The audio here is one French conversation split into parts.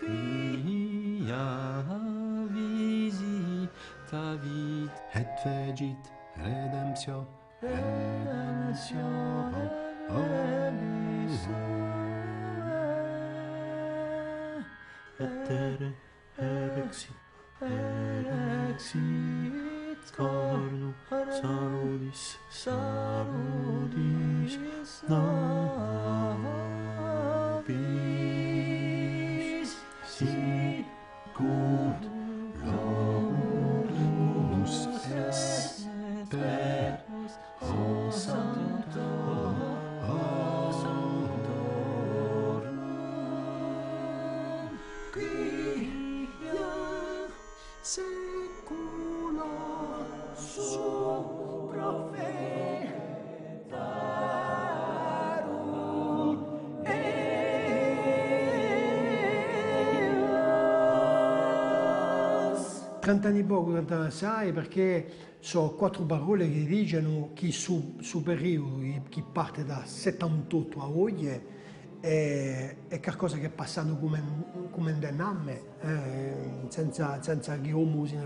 Quia visita vit et vegit redemptio et erexit cornu saludis nobis sicut lobus esper o sanctorum quia secula profetarum eas. 30 anni poco cantava assai perché sono 4 parole che dicono che su periodo, che parte da 78 a oggi, è qualcosa che è passato come un dename, senza che uno se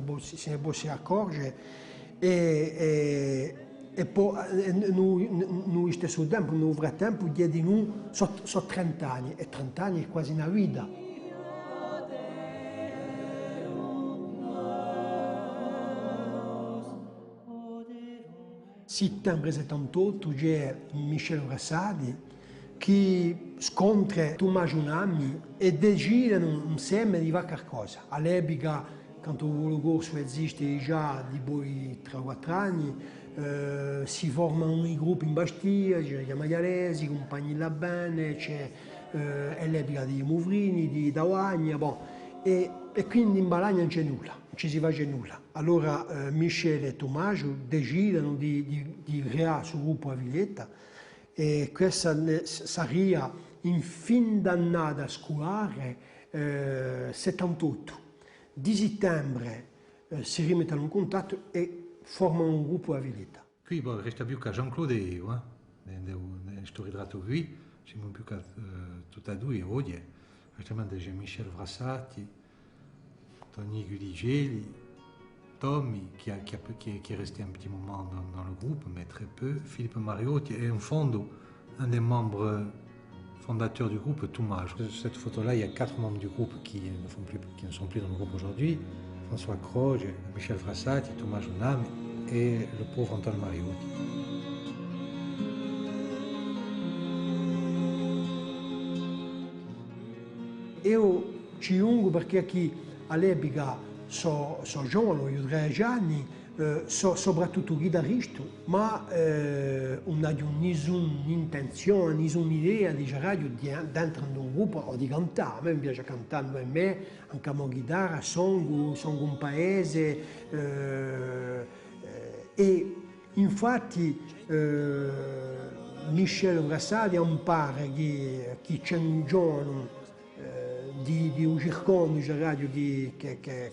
ne possa accorgere. E poi noi stesso tempo, nel frattempo, di noi sono 30 anni, e 30 anni è quasi una vita. Settembre 78 c'è Michel Vrassati che scontra Tommaso Nami e decidono insieme di fare qualcosa. All'epoca, quando il corso esiste già di poi 3-4 anni, si formano i gruppi in Bastia, c'è gli Magliaresi, i Compagni La Bene, c'è l'epoca di Movrini, di Dauagna, bon. E quindi in Balagna non c'è nulla, non ci si face nulla. Allora Michele e Tommaso decidono di creare il gruppo Aviletta e questa sarebbe in fin d'annata scolare 78. Di settembre si rimettono in contatto e formano un gruppo Aviletta. Qui resta più che Jean-Claude e io, sto ritrato qui, siamo più che tutti e due oggi. Justement, j'ai Michel Vrassati, Tony Gudigeli, Tommy, qui est resté un petit moment dans le groupe, mais très peu, Philippe Mariotti, et en fond, un des membres fondateurs du groupe, Tommaso. Cette photo-là, il y a 4 membres du groupe qui ne sont plus dans le groupe aujourd'hui, François Croce, Michel Vrassati, Tommaso Nami et le pauvre Antonio Mariotti. Io ci lungo perché chi all'epoca sono giovane, io 13 anni, soprattutto chitarrista, ma non ho nessuna intenzione, nessuna idea di radio dentro un gruppo o di cantare. A me piace cantare per me, anche con chitarra, songo un paese e infatti Michel Vrassati è un pare che c'è un giorno di un circonio di radio che è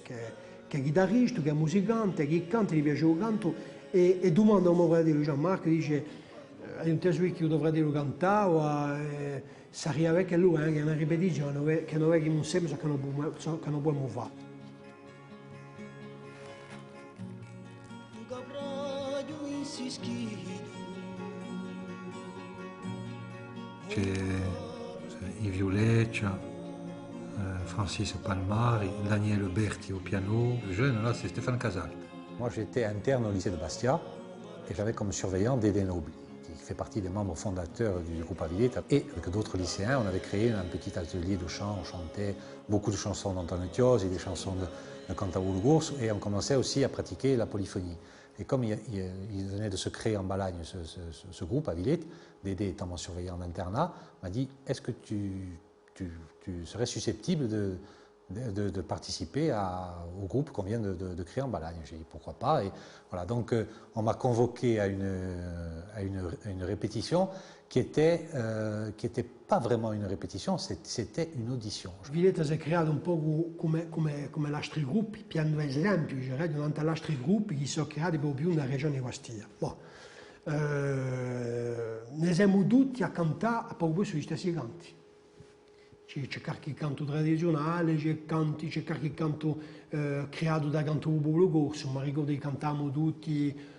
chitarrista, che è musicante, che canta, gli piace il canto e domanda a mio fratello Gianmarco, dice hai un testo che io dovrei dire cantare, sarebbe che lui è una ripetizione che non è che non sembra che non possiamo fare. C'è Yves Leccia, Francis Palmari, Daniel Berti au piano. Le jeune, là, c'est Stéphane Casal. Moi, j'étais interne au lycée de Bastia et j'avais comme surveillant Dédé Nobli, qui fait partie des membres fondateurs du groupe Aviletta. Et avec d'autres lycéens, on avait créé un petit atelier de chant. On chantait beaucoup de chansons d'Antonio Tiosi, des chansons de Cantabulo Gursu, et on commençait aussi à pratiquer la polyphonie. Et comme il venait de se créer en Balagne ce groupe Aviletta, Dédé étant mon surveillant d'internat, m'a dit « Est-ce que tu serais susceptible de participer au groupe qu'on vient de créer en Balagne ?» J'ai dit « Pourquoi pas ?» Et voilà, donc on m'a convoqué à une répétition qui était pas vraiment une répétition, c'était une audition. Aviletta si è creato un po' come altri gruppi, piano esempio, durante gli altri gruppi che sono creati proprio nella regione Bastia. Bon. Ne siamo tutti a cantare a proprio sugli stessi canti. c'è qualche canto tradizionale, c'è qualche canto creato da canto popolo corso, ma ricordo che cantavamo tutti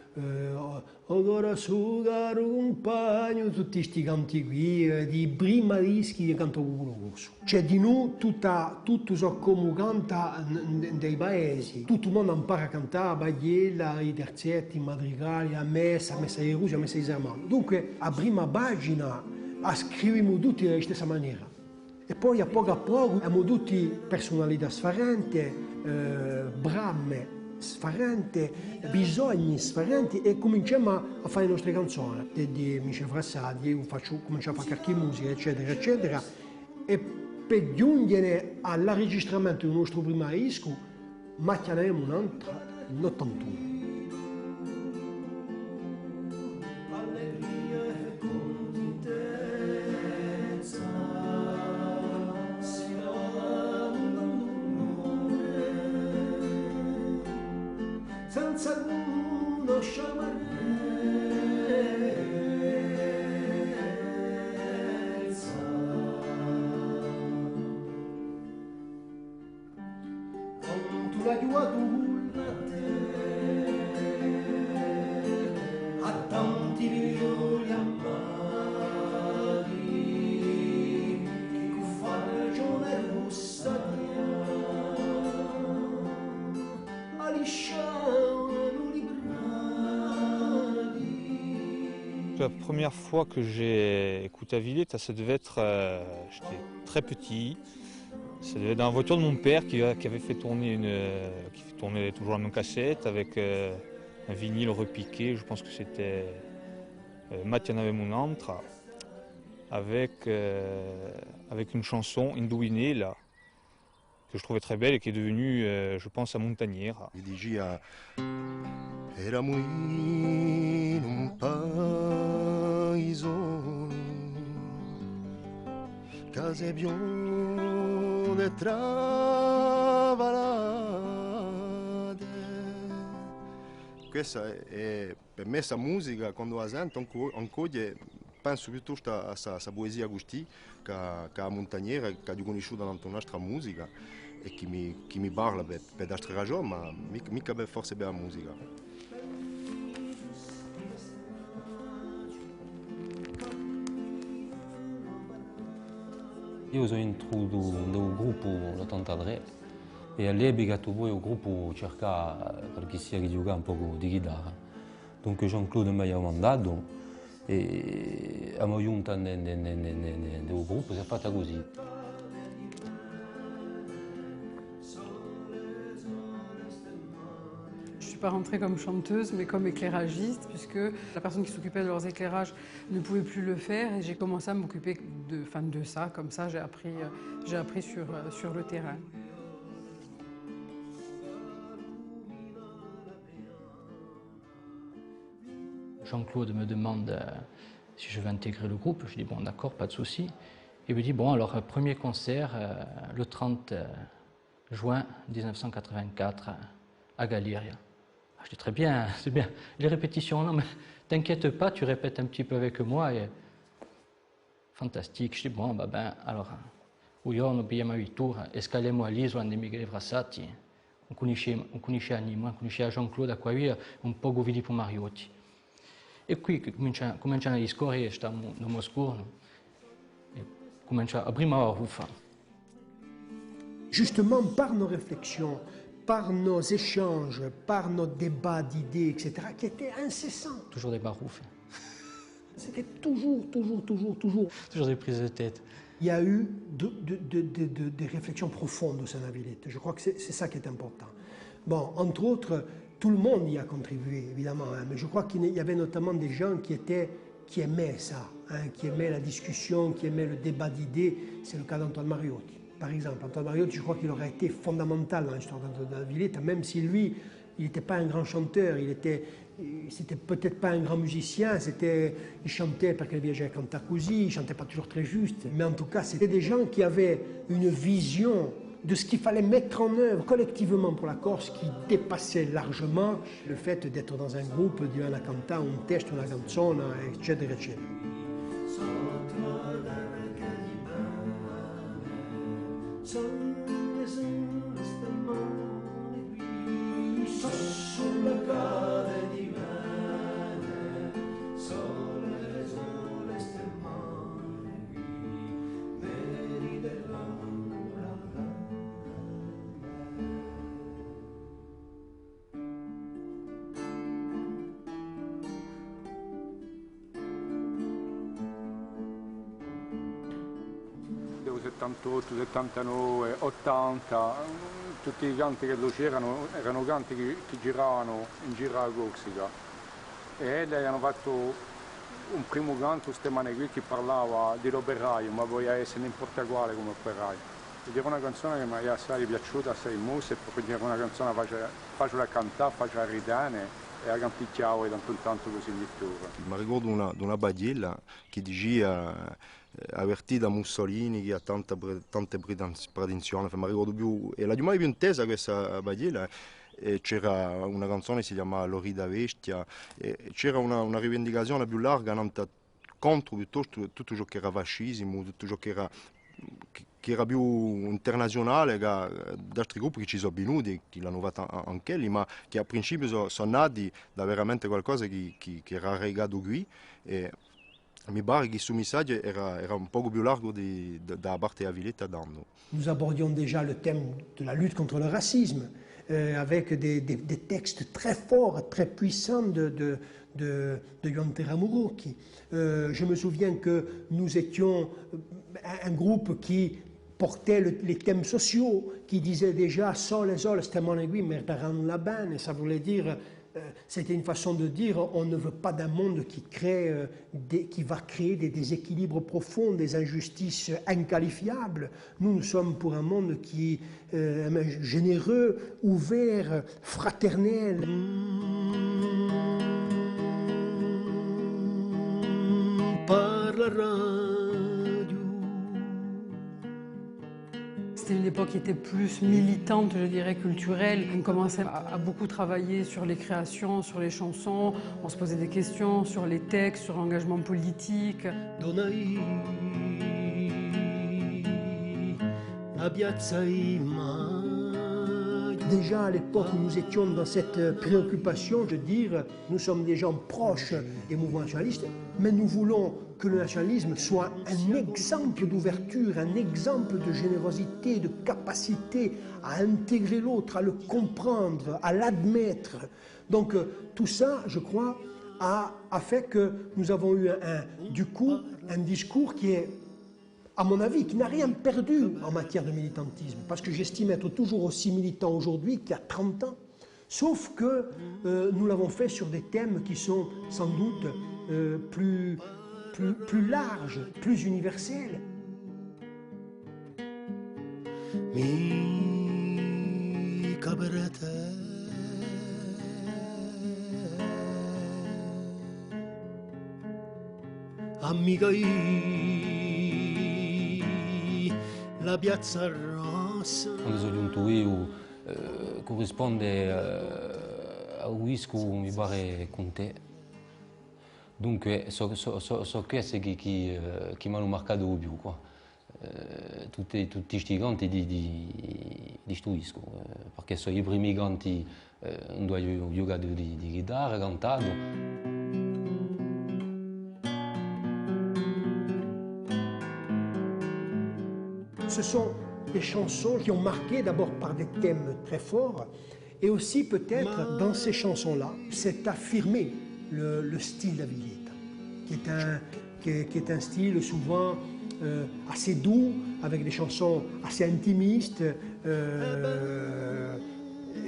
ora su caro compagno, tutti questi canti qui, di prima rischi di canto popolo corso. C'è di noi tutto ciò come canta dei paesi, tutto il mondo impara a cantare, la bagliella, i terzetti, i madrigali, la messa di Russia, la messa di Sermano. Dunque, a prima pagina scriviamo tutti della stessa maniera. E poi a poco abbiamo tutti personalità differenti, bramme differenti, bisogni differenti e cominciamo a fare le nostre canzoni. Di Michel Frassati, cominciamo a fare qualche musica, eccetera, eccetera. E per giungere alla registramento del nostro primo disco, ma chiamiamo un'altra, l'81. Senza conoscerla, quando la gioventù a tanti figlioli amati che fanno ragione rossa La première fois que j'ai écouté Violetta, ça devait être, j'étais très petit, ça devait être dans la voiture de mon père qui avait fait tourner qui tournait toujours la même cassette avec un vinyle repiqué, je pense que c'était Mattia n'avait mon antre, avec une chanson Indouiné là, que je trouvais très belle et qui est devenue, je pense, à Montagniera. Il digia era muy un paese case bionde travalate. Questa è per me questa musica quando la sento ancora penso piuttosto a questa poesia Agustì che a Montagniera che ho conosciuto nella nostra musica e che mi parla per altre ragioni, ma mica forse per la musica. Io sono introdotto nel gruppo l'83 e all'epoca poi il gruppo cercava perché sia che giocava un po' di chitarra. Dunque Jean-Claude mi ha mandato e abbiamo giunto nel gruppo, si è fatta così. Je ne suis pas rentrée comme chanteuse, mais comme éclairagiste, puisque la personne qui s'occupait de leurs éclairages ne pouvait plus le faire, et j'ai commencé à m'occuper de ça. Comme ça, j'ai appris sur le terrain. Jean-Claude me demande si je veux intégrer le groupe. Je dis bon, d'accord, pas de souci. Il me dit bon, alors premier concert le 30 juin 1984 à Galiria. Je dis très bien, c'est bien. Les répétitions, non, mais t'inquiète pas, tu répètes un petit peu avec moi. Et... Fantastique. Je dis bon, ben alors, un giorno abbiamo avuto escaliamo all'isola di Michele Frassati. On conosceva Anima, on conosceva Jean-Claude Acquavia, un po' Filippo Mariotti. E qui cominciano a discorrere, stiamo a Moscou, e comincia a prima ora ruffa. Justement, par nos réflexions, par nos échanges, par nos débats d'idées, etc., qui étaient incessants. Toujours des baroufs. C'était toujours. Toujours des prises de tête. Il y a eu des réflexions profondes au sein de la Villette. Je crois que c'est ça qui est important. Bon, entre autres, tout le monde y a contribué, évidemment, hein, mais je crois qu'il y avait notamment des gens qui aimaient ça, hein, qui aimaient la discussion, qui aimaient le débat d'idées. C'est le cas d'Antoine Mariotti. Par exemple, Antoine Mariotti, je crois qu'il aurait été fondamental dans l'histoire de la Villette, même si lui, il n'était pas un grand chanteur, c'était peut-être pas un grand musicien, il chantait parce qu'il viaggiait à Cantacuzzi, il chantait pas toujours très juste, mais en tout cas, c'était des gens qui avaient une vision de ce qu'il fallait mettre en œuvre collectivement pour la Corse qui dépassait largement le fait d'être dans un groupe, di una cantare un testo, una canzone, eccetera, eccetera. Sole, sole, stemmone qui, sulla cade di mene. Sole, sole, stemmone qui, veri dell'aura. Del 78, 79, 80, tutti i canti che lo c'erano erano canti che giravano in giro a Corsica e lei hanno fatto un primo canto, queste mani qui, che parlava dell'operaio, ma poi essere non importa quale come operaio. Ed era una canzone che mi è assai piaciuta, assai mossa, e proprio era una canzone facile a cantare, facile a ridere e a canticchiare e tanto in tanto così addirittura. Mi ricordo una bagliella che diceva avvertita Mussolini che ha tante pretensioni, mi ricordo più, e la di mai più intesa questa bagliella. C'era una canzone che si chiamava Lorida Vestia, c'era una rivendicazione più larga contro piuttosto tutto ciò che era fascismo, tutto ciò che era più internazionale da altri gruppi che ci sono venuti, che l'hanno fatto anche lì, ma che a principio sono nati da veramente qualcosa che era regato qui. E mi pare che questo messaggio era un po' più largo da parte della Villetta d'Anno. Nous abordions déjà le thème de la lutte contre le racisme, avec des textes très forts, très puissants de Yohan Teramuruki. Je me souviens que nous étions un groupe qui portait les thèmes sociaux, qui disait déjà « Sole, sole, stiamo qui, merdaran la bene », ça voulait dire, c'était une façon de dire on ne veut pas d'un monde qui va créer des déséquilibres profonds, des injustices inqualifiables. Nous sommes pour un monde qui est généreux, ouvert, fraternel. C'était une époque qui était plus militante, je dirais, culturelle. On commençait à beaucoup travailler sur les créations, sur les chansons. On se posait des questions sur les textes, sur l'engagement politique. Déjà à l'époque où nous étions dans cette préoccupation, je veux dire, nous sommes des gens proches des mouvements nationalistes, mais nous voulons que le nationalisme soit un exemple d'ouverture, un exemple de générosité, de capacité à intégrer l'autre, à le comprendre, à l'admettre. Donc tout ça, je crois, a fait que nous avons eu du coup un discours qui est, à mon avis, qui n'a rien perdu en matière de militantisme, parce que j'estime être toujours aussi militant aujourd'hui qu'il y a 30 ans, sauf que nous l'avons fait sur des thèmes qui sont sans doute plus larges, plus universels. La piazza rossa. Quando sono giunto io corrisponde a un disco mi pare con te. Dunque so queste che mi hanno marcato di più qua. Tutti questi canti di questo disco, perché sono i primi canti dove io ho giocato di chitarra, cantato. Ce sont des chansons qui ont marqué d'abord par des thèmes très forts et aussi peut-être dans ces chansons-là, c'est affirmé le style d'Aviglietta, qui est un style souvent assez doux, avec des chansons assez intimistes.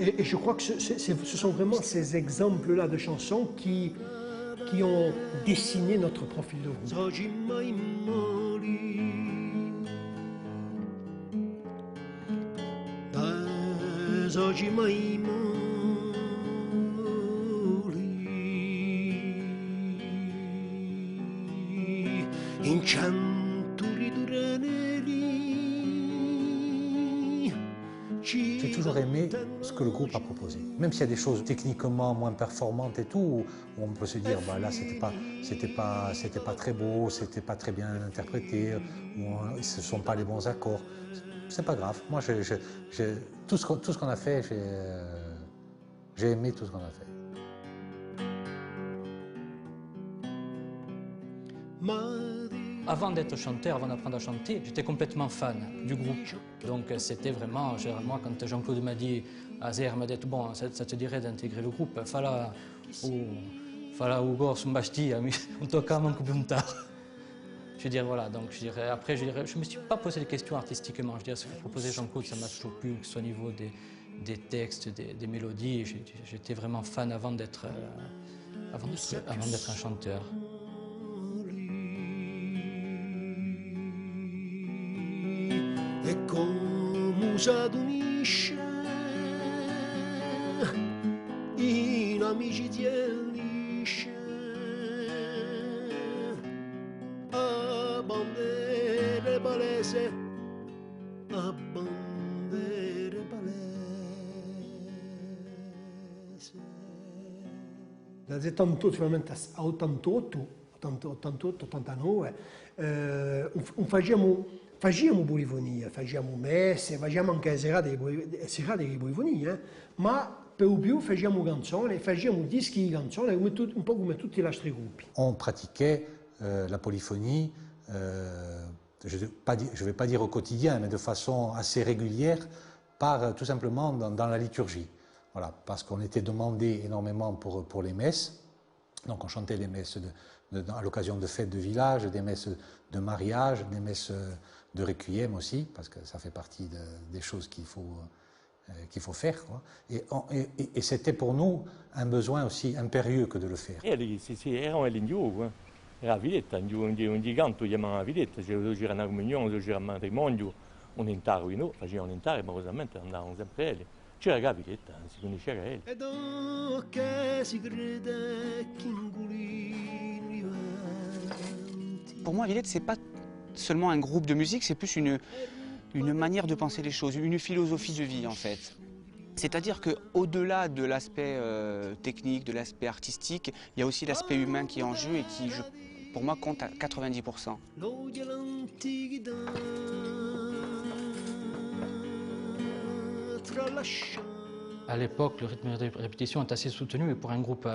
Et je crois que ce sont vraiment ces exemples-là de chansons qui ont dessiné notre profil de groupe. Oggi mai in cianturi duraneri. J'ai toujours aimé ce que le groupe a proposé. Même s'il y a des choses techniquement moins performantes et tout, où on peut se dire bah là c'était pas très beau, c'était pas très bien interprété, ou ce ne sont pas les bons accords. c'est pas grave. Moi, tout ce qu'on a fait, j'ai aimé tout ce qu'on a fait. Avant d'être chanteur, avant d'apprendre à chanter, j'étais complètement fan du groupe. Donc c'était vraiment, moi quand Jean-Claude m'a dit, Azer m'a dit, bon, ça te dirait d'intégrer le groupe, fala Hugo Sumbashti, on toca mon kubunta. Je veux dire, voilà, donc je dirais, après, je me suis pas posé de questions artistiquement. Je veux dire, ce que proposait Jean-Claude, ça m'a toujours plu, que ce soit au niveau des textes, des mélodies. J'étais vraiment fan avant d'être un chanteur. E come s'adunisce in amicizia lisce a bandere palese, a bandere palese. Dal 78 finalmente a 88, 89, facciamo polifonia, facciamo messe, facciamo anche serate di polifonia, ma per più facciamo canzoni, facciamo dischi di canzoni un po' come tutti gli altri gruppi. On pratiquait la polyphonie, je ne vais pas dire au quotidien, mais de façon assez régulière, tout simplement dans la liturgie. Voilà, parce qu'on était demandé énormément pour les messes. Donc on chantait les messes à l'occasion de fêtes de village, des messes de mariage, des messes de requiem aussi, parce que ça fait partie des choses qu'il faut faire, quoi. Et c'était pour nous un besoin aussi impérieux que de le faire. Era l'indio, era la villetta, un gigante chiamava villetta, se lo gira una comunione, se gira un matrimonio, un intaro, facevano un intaro, ma cosamente andavano sempre lì. C'era la villetta, si conosceva lì. Ed che si crede che ingulini Pour moi, Villette, c'est pas seulement un groupe de musique, c'est plus une manière de penser les choses, une philosophie de vie en fait. C'est-à-dire qu'au-delà de l'aspect technique, de l'aspect artistique, il y a aussi l'aspect humain qui est en jeu et qui, pour moi, compte à 90%. À l'époque, le rythme de répétition est assez soutenu, mais pour un groupe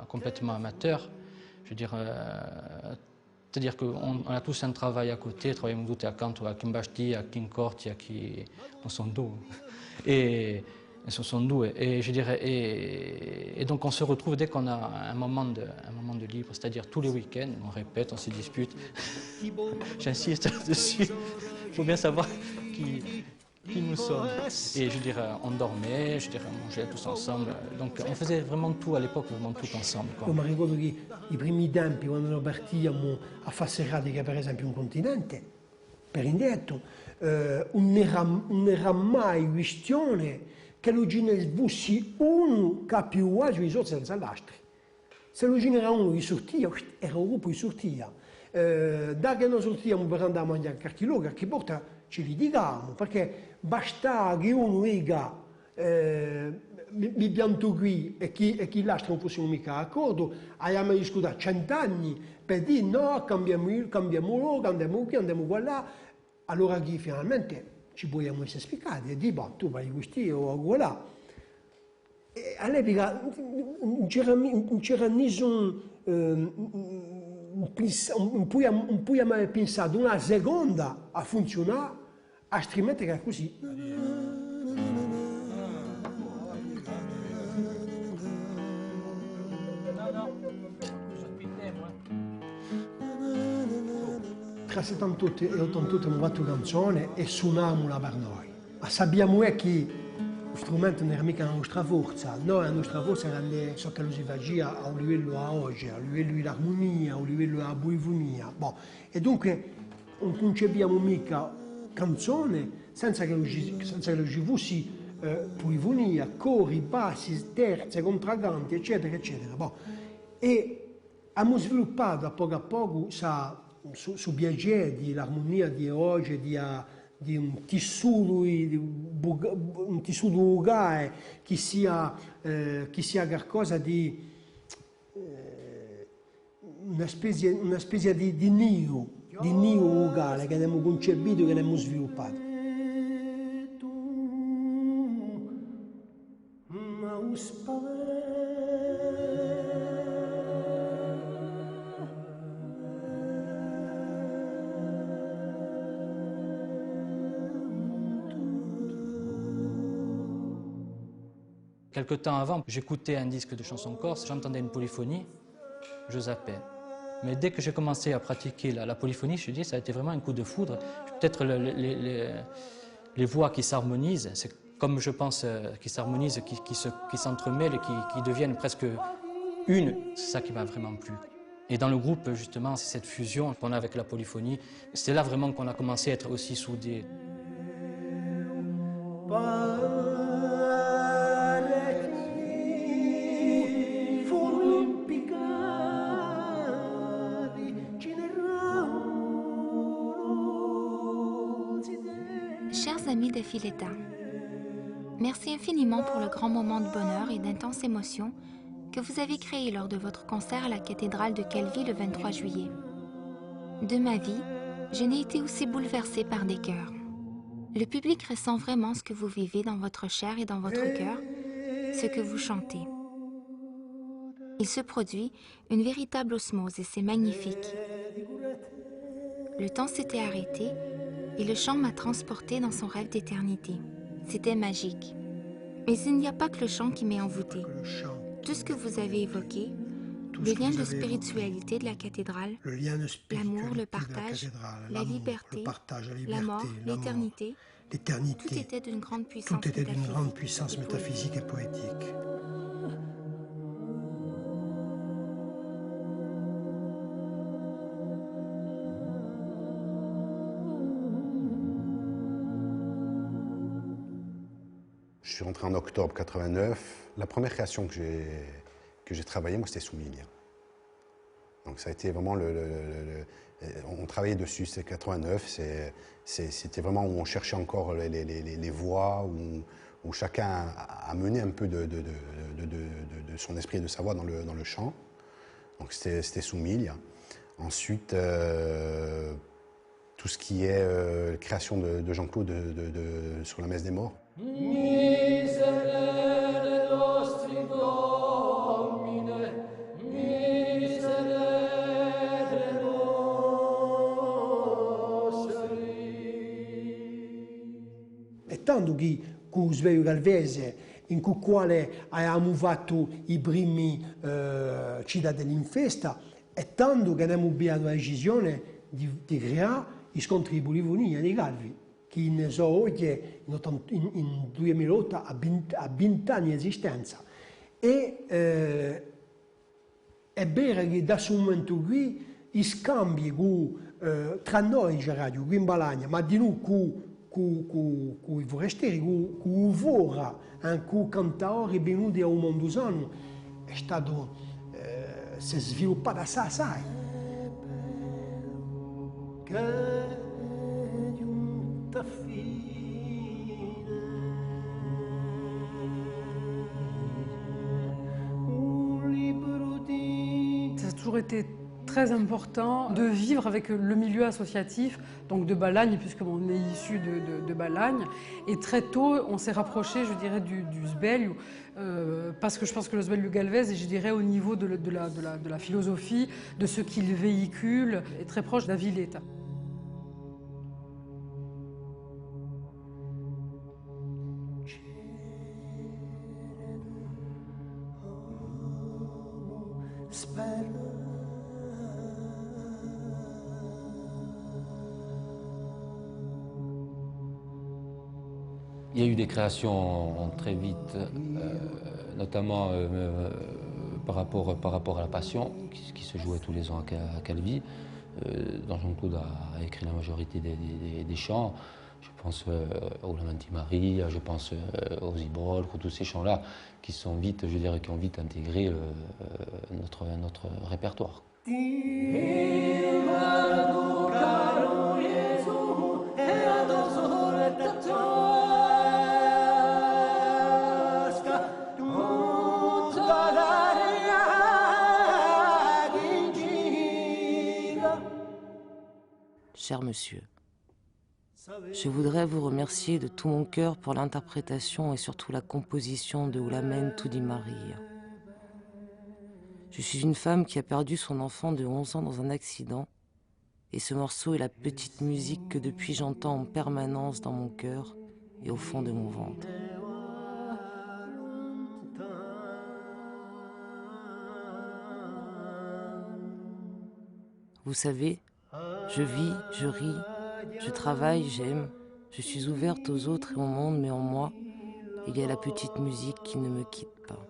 complètement amateur, je veux dire, c'est-à-dire qu'on a tous un travail à côté, travaillons tutti à Canto, à Kimbashti, à Kincorti, à qui on sont deux. Et je dirais, et donc on se retrouve dès qu'on a un moment de libre, c'est-à-dire tous les week-ends, on répète, on se dispute. J'insiste là-dessus. Il faut bien savoir qui nous sommes. Et je dirais, on dormait, je dirais, on mangeait tous ensemble. Donc on faisait vraiment tout à l'époque, vraiment tout ensemble. Io mi ricordo che i primi tempi, quando noi partivamo a fare serate, che per esempio un continente, per indietro, non era mai questione che lo ce fosse uno che ha più uguale sui soldi senza l'altro. Se lo ce n'era uno che sortia, era un gruppo che sortia. Da che noi sortiamo per andare a mangiare qualche luogo, qualche volta ci litigavamo, perché bastava che uno dica mi pianto qui e chi l'altro non fossimo mica d'accordo, abbiamo discusso 100 anni per dire no, cambiamo loro, andiamo qui, andiamo qua là. Allora chi finalmente ci vogliamo essere spiegati e dire, tu vai così o qua là. E all'epoca non c'era nessun non puoi mai pensato una seconda a funzionare, altrimenti che è così. Tra 78 e 88 abbiamo fatto canzone e suonavamo per noi. Ma sappiamo che lo strumento non era mica la nostra forza, noi la nostra forza era ciò che lo si faceva a un livello a oggi, a un livello di armonia, a un livello della polifonia. Boh. E dunque non concepiamo mica canzone senza che lo ci fosse polifonia, cori, bassi, terze, contracanti, eccetera, eccetera. Boh. E abbiamo sviluppato a poco su piacere dell'armonia di oggi, di un tessuto vocale che sia qualcosa di una specie di nido vocale che abbiamo concepito, che abbiamo sviluppato. Quelque temps avant, j'écoutais un disque de chansons corse, j'entendais une polyphonie, je zappais. Mais dès que j'ai commencé à pratiquer la polyphonie, je me dis, ça a été vraiment un coup de foudre. Peut-être les voix qui s'harmonisent, c'est comme je pense qui s'harmonisent, qui s'entremêlent et qui deviennent presque une, c'est ça qui m'a vraiment plu. Et dans le groupe, justement, c'est cette fusion qu'on a avec la polyphonie. C'est là vraiment qu'on a commencé à être aussi soudés. Chers amis de Filetta, merci infiniment pour le grand moment de bonheur et d'intense émotion que vous avez créé lors de votre concert à la cathédrale de Calvi le 23 juillet. De ma vie, je n'ai été aussi bouleversée par des chœurs. Le public ressent vraiment ce que vous vivez dans votre chair et dans votre cœur, ce que vous chantez. Il se produit une véritable osmose et c'est magnifique. Le temps s'était arrêté et le chant m'a transporté dans son rêve d'éternité. C'était magique. Mais il n'y a pas que le chant qui m'est envoûté. Tout ce que vous avez évoqué, le lien de spiritualité de la cathédrale, l'amour, le partage, la liberté, la mort, l'éternité, tout était d'une grande puissance métaphysique et poétique. Je suis rentré en octobre 89. La première création que j'ai travaillée, moi, c'était Soumilia. Donc ça a été vraiment on travaillait dessus, c'est 89, c'était vraiment où on cherchait encore les voix, où chacun a mené un peu de son esprit et de sa voix dans le chant. Donc c'était Soumilia. Ensuite, tout ce qui est création de Jean-Claude sur la messe des morts. Tanto che con il Sveglio Galvese, in cui quale abbiamo fatto i primi Città dell'Infesta, e tanto che abbiamo preso la decisione di creare i scontri di polifonia di Calvi, che ne so oggi in 2008 ha 20 anni di esistenza. E è vero che da questo momento qui i scambi tra noi c'era qui in Balagna, ma di noi con i forestieri, con i Vora, con i cantatori venuti a Mondusano, è stato, si è sviluppato assai. Ça a toujours été très important de vivre avec le milieu associatif, donc de Balagne, puisqu'on est issu de Balagne. Et très tôt, on s'est rapproché, je dirais, du Sbelliu, parce que je pense que le Sbelliu Galvese, je dirais, au niveau de la philosophie, de ce qu'il véhicule, est très proche de la Villetta. Il y a eu des créations très vite, notamment par rapport à la Passion, qui se jouait tous les ans à Calvi, dont Jean-Claude a écrit la majorité des chants. Je pense au Lamenti Maria, je pense aux Ibrol, tous ces chants-là qui sont vite, je dirais, qui ont vite intégré notre répertoire. Cher monsieur, Je voudrais vous remercier de tout mon cœur pour l'interprétation et surtout la composition de Ulamen Tu di Maria. Je suis une femme qui a perdu son enfant de 11 ans dans un accident et ce morceau est la petite musique que depuis j'entends en permanence dans mon cœur et au fond de mon ventre. Vous savez, je vis, je ris, je travaille, j'aime, je suis ouverte aux autres et au monde, mais en moi, il y a la petite musique qui ne me quitte pas.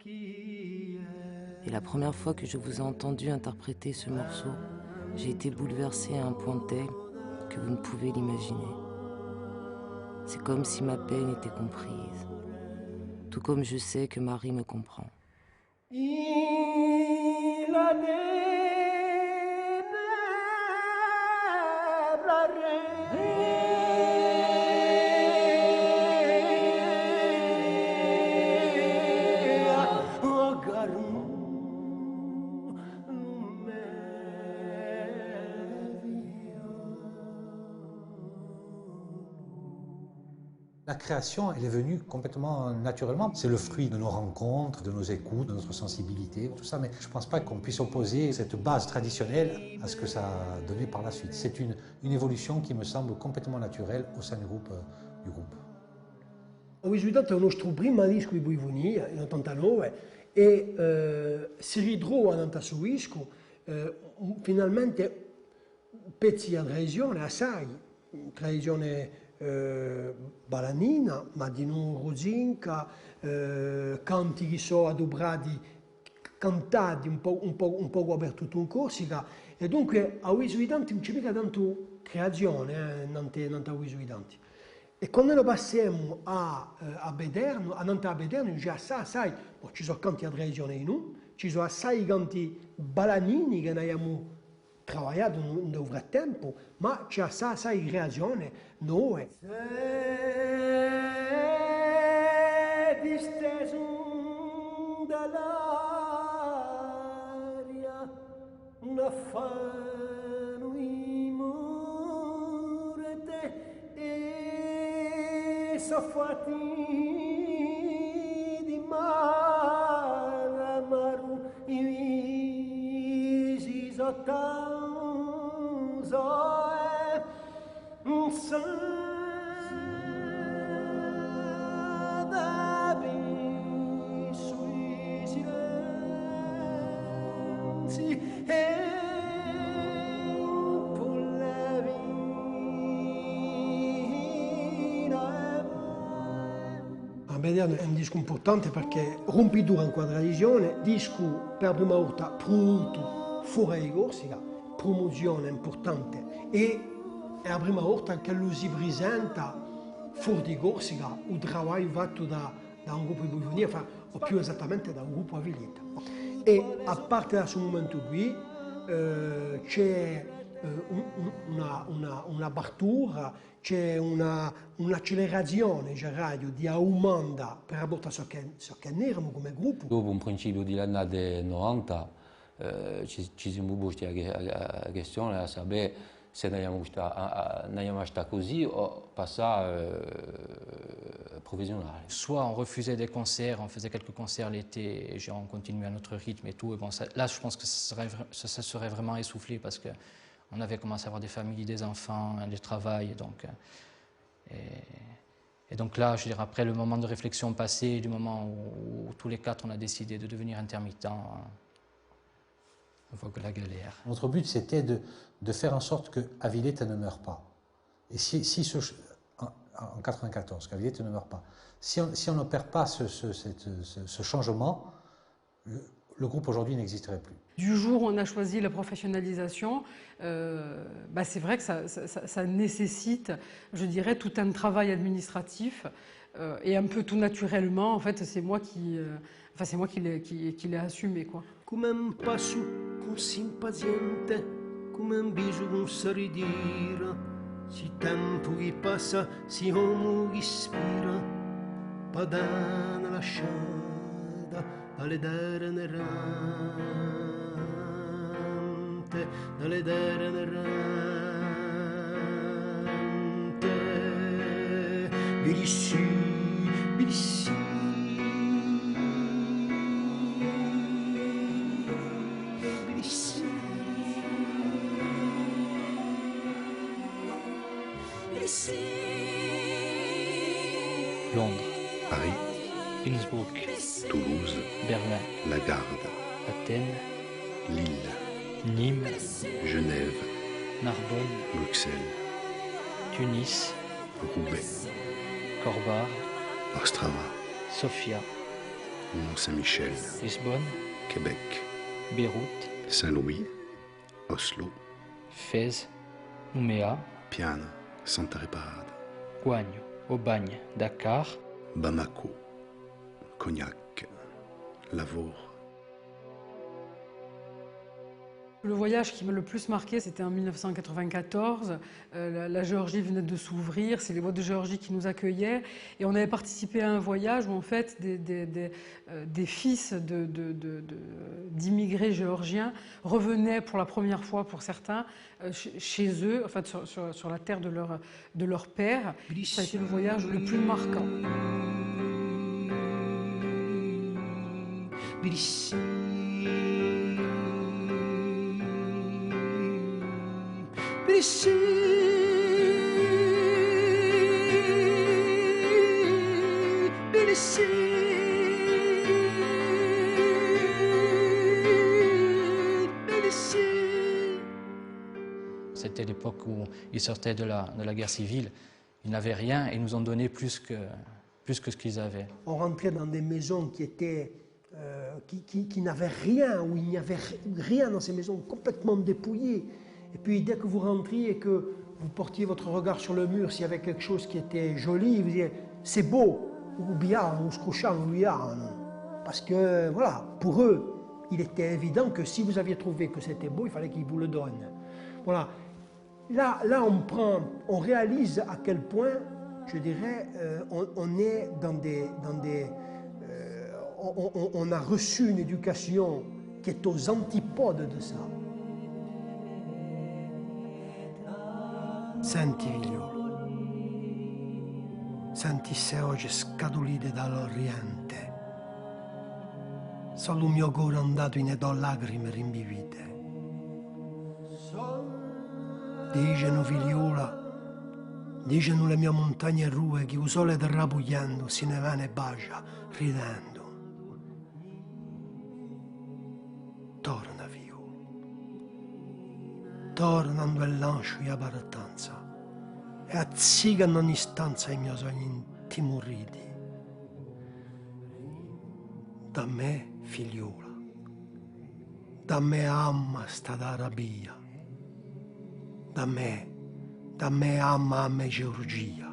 Et la première fois que je vous ai entendu interpréter ce morceau, j'ai été bouleversée à un point tel que vous ne pouvez l'imaginer. C'est comme si ma peine était comprise, tout comme je sais que Marie me comprend. La création, elle est venue complètement naturellement. C'est le fruit de nos rencontres, de nos écoutes, de notre sensibilité, tout ça. Mais je ne pense pas qu'on puisse opposer cette base traditionnelle à ce que ça a donné par la suite. C'est une évolution qui me semble complètement naturelle au sein du groupe. Ho esitato il nostro primo disco di Buivonia, in 89, e si ritrova in questo disco finalmente pezzi di tradizione, assai, tradizione balanina, ma di non rosinca, canti che sono adobrati, cantati un po' per tutto in Corsica, e dunque a Uisuitanti non c'è mica tanto creazione in Uisuitanti. E quando lo passiamo a Bederno, a Nanta a Bederno, già sai, ci sono canti a tradizione in un, ci sono assai canti balanini che noi abbiamo lavorato nel frattempo, ma c'è assai creazione nuove. Se disteso dall'aria una fano imorte e soffati di malamaru i visi sott'anzoe sadabi sui silenzi e Bederno è un disco importante perché rompitura in tradizione, disco per prima volta pronto fuori di Corsica, promozione importante e è la prima volta che lo si presenta fuori di Corsica il lavoro fatto da un gruppo di Buivonia, o più esattamente da un gruppo a Villetta. E a parte da questo momento qui c'è un'apertura, c'è un'accelerazione radio di aumenta per rapporto a ciò che eravamo come gruppo. Dopo un principio di anni 90 ci siamo posti la questione a sapere se andiamo a stare così o passare professionnel. Soit on refusait des concerts, on faisait quelques concerts l'été, et on continuait à notre rythme et tout. Et bon, là, je pense que ça serait vraiment essoufflé parce qu'on avait commencé à avoir des familles, des enfants, du travail. Et donc là, je dirais, après le moment de réflexion passé, du moment où tous les quatre on a décidé de devenir intermittents, on voit que la galère. Notre but, c'était de faire en sorte que Aviletta ne meure pas. Et en 1994, qu'Aviletta ne meurt pas. Si on n'opère pas ce changement, le groupe aujourd'hui n'existerait plus. Du jour où on a choisi la professionnalisation, c'est vrai que ça nécessite, je dirais, tout un travail administratif et un peu tout naturellement. En fait, c'est moi qui l'ai assumé, quoi. Come un passo così impaziente, come un viso con sorridire, si tempo che passa, si uomo che ispira, padana lasciata, all'edere nerante, all'edere nerante. Bilissi, Bilissi. Bilissi. Bilissi. Londres, Paris, Innsbruck, Toulouse, Berlin, La Garde, Athènes, Lille, Nîmes, Genève, Narbonne, Bruxelles, Tunis, Roubaix, Corbar, Ostrava, Sofia, Mont-Saint-Michel, Lisbonne, Québec, Beyrouth, Saint-Louis, Oslo, Fès, Nouméa, Piane, Santa Reparada, Coigne, Aubagne, Dakar, Bamako, Cognac, Lavaur. Le voyage qui m'a le plus marqué, c'était en 1994. La Géorgie venait de s'ouvrir, c'est les voies de Géorgie qui nous accueillaient. Et on avait participé à un voyage où en fait des fils d'immigrés géorgiens revenaient pour la première fois pour certains chez eux, en fait sur la terre de leur père. Ça a été le voyage le plus marquant. Bilissi. Bilissi. Bilissi. Bilissi. C'était l'époque où ils sortaient de la guerre civile. Ils n'avaient rien et ils nous ont donné plus que ce qu'ils avaient. On rentrait dans des maisons qui étaient qui n'avaient rien, où il n'y avait rien dans ces maisons, complètement dépouillées. Et puis dès que vous rentriez et que vous portiez votre regard sur le mur, s'il y avait quelque chose qui était joli, vous disiez c'est beau, ou bien, ou scouchant, ou bien. Parce que voilà, pour eux, il était évident que si vous aviez trouvé que c'était beau, il fallait qu'ils vous le donnent. Voilà. Là on réalise à quel point, je dirais, on est on a reçu une éducation qui est aux antipodes de ça. Senti figliolo, senti se oggi scatulite dall'Oriente. Solo il mio cuore andato in età lacrime rimbivite. Diceno figliola, diceno le mie montagne rue che il sole ti rapugliando si ne va e bacia ridendo. Torna figlio, tornando e lascio la parattanza e azziga in ogni stanza i miei sogni intimoriti. Da me figliola, da me amma sta da rabbia, da me amma a me Georgia.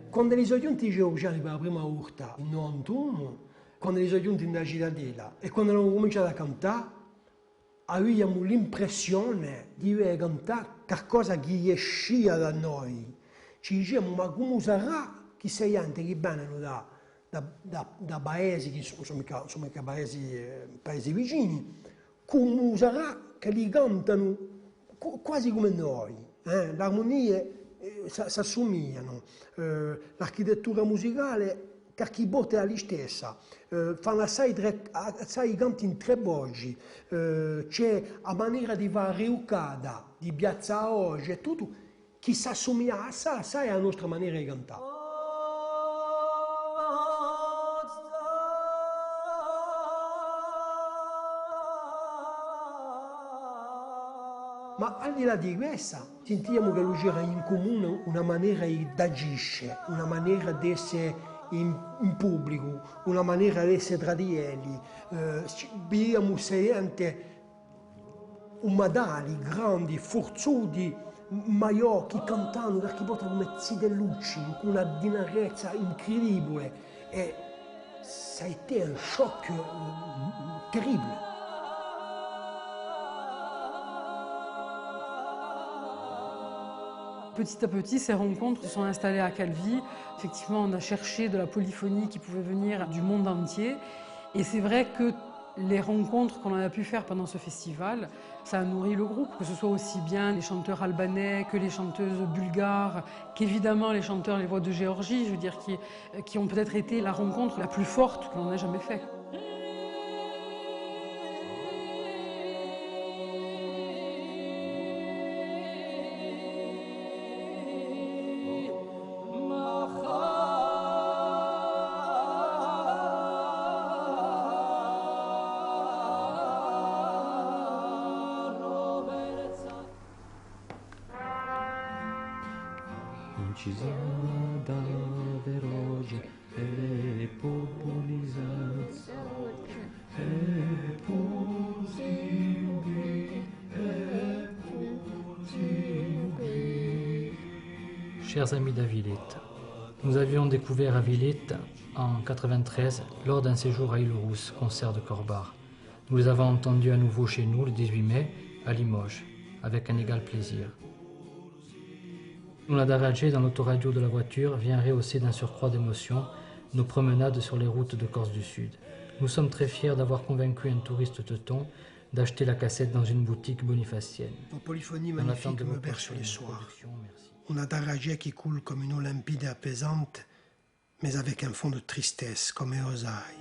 Quando li sono giunti i georgiani per la prima volta, in 91, quando li sono giunti nella cittadella e quando hanno cominciato a cantare, avevamo l'impressione di cantare qualcosa che escia da noi. Ci dicevamo, ma come sarà che sei gente che vengono da paesi, che sono mica paesi vicini, come sarà che li cantano quasi come noi, l'armonia si assomigliano, l'architettura musicale che botte è la stessa, fanno assai canti in tre voci, c'è la maniera di fare reucada, di piazzare oggi e tutto, che si assomiglia assai alla nostra maniera di cantare. Ma al di là di questa, sentiamo che lui c'era in comune una maniera di agire, una maniera di essere in pubblico, una maniera di essere tra di elli. Vediamo gente umadali, grandi, forzuti, maiocchi, cantando, perché portano come zidellucci, con una dinarezza incredibile. E ça a été un choc terrible. Petit à petit, ces rencontres se sont installées à Calvi. Effectivement, on a cherché de la polyphonie qui pouvait venir du monde entier. Et c'est vrai que les rencontres qu'on a pu faire pendant ce festival, ça a nourri le groupe, que ce soit aussi bien les chanteurs albanais que les chanteuses bulgares, qu'évidemment les chanteurs, les voix de Géorgie, je veux dire, qui ont peut-être été la rencontre la plus forte que l'on ait jamais faite. Chers amis d'Avillette, nous avions découvert Avillette en 1993 lors d'un séjour à Île-Rousse, concert de Corbar. Nous les avons entendus à nouveau chez nous le 18 mai à Limoges, avec un égal plaisir. L'adagio dans l'autoradio de la voiture vient rehausser d'un surcroît d'émotion nos promenades sur les routes de Corse du Sud. Nous sommes très fiers d'avoir convaincu un touriste teuton d'acheter la cassette dans une boutique bonifacienne. Vos polyphonies magnifiques me bercent les soirs. Un adagio qui coule comme une eau limpide et apaisante, mais avec un fond de tristesse, comme Eosai,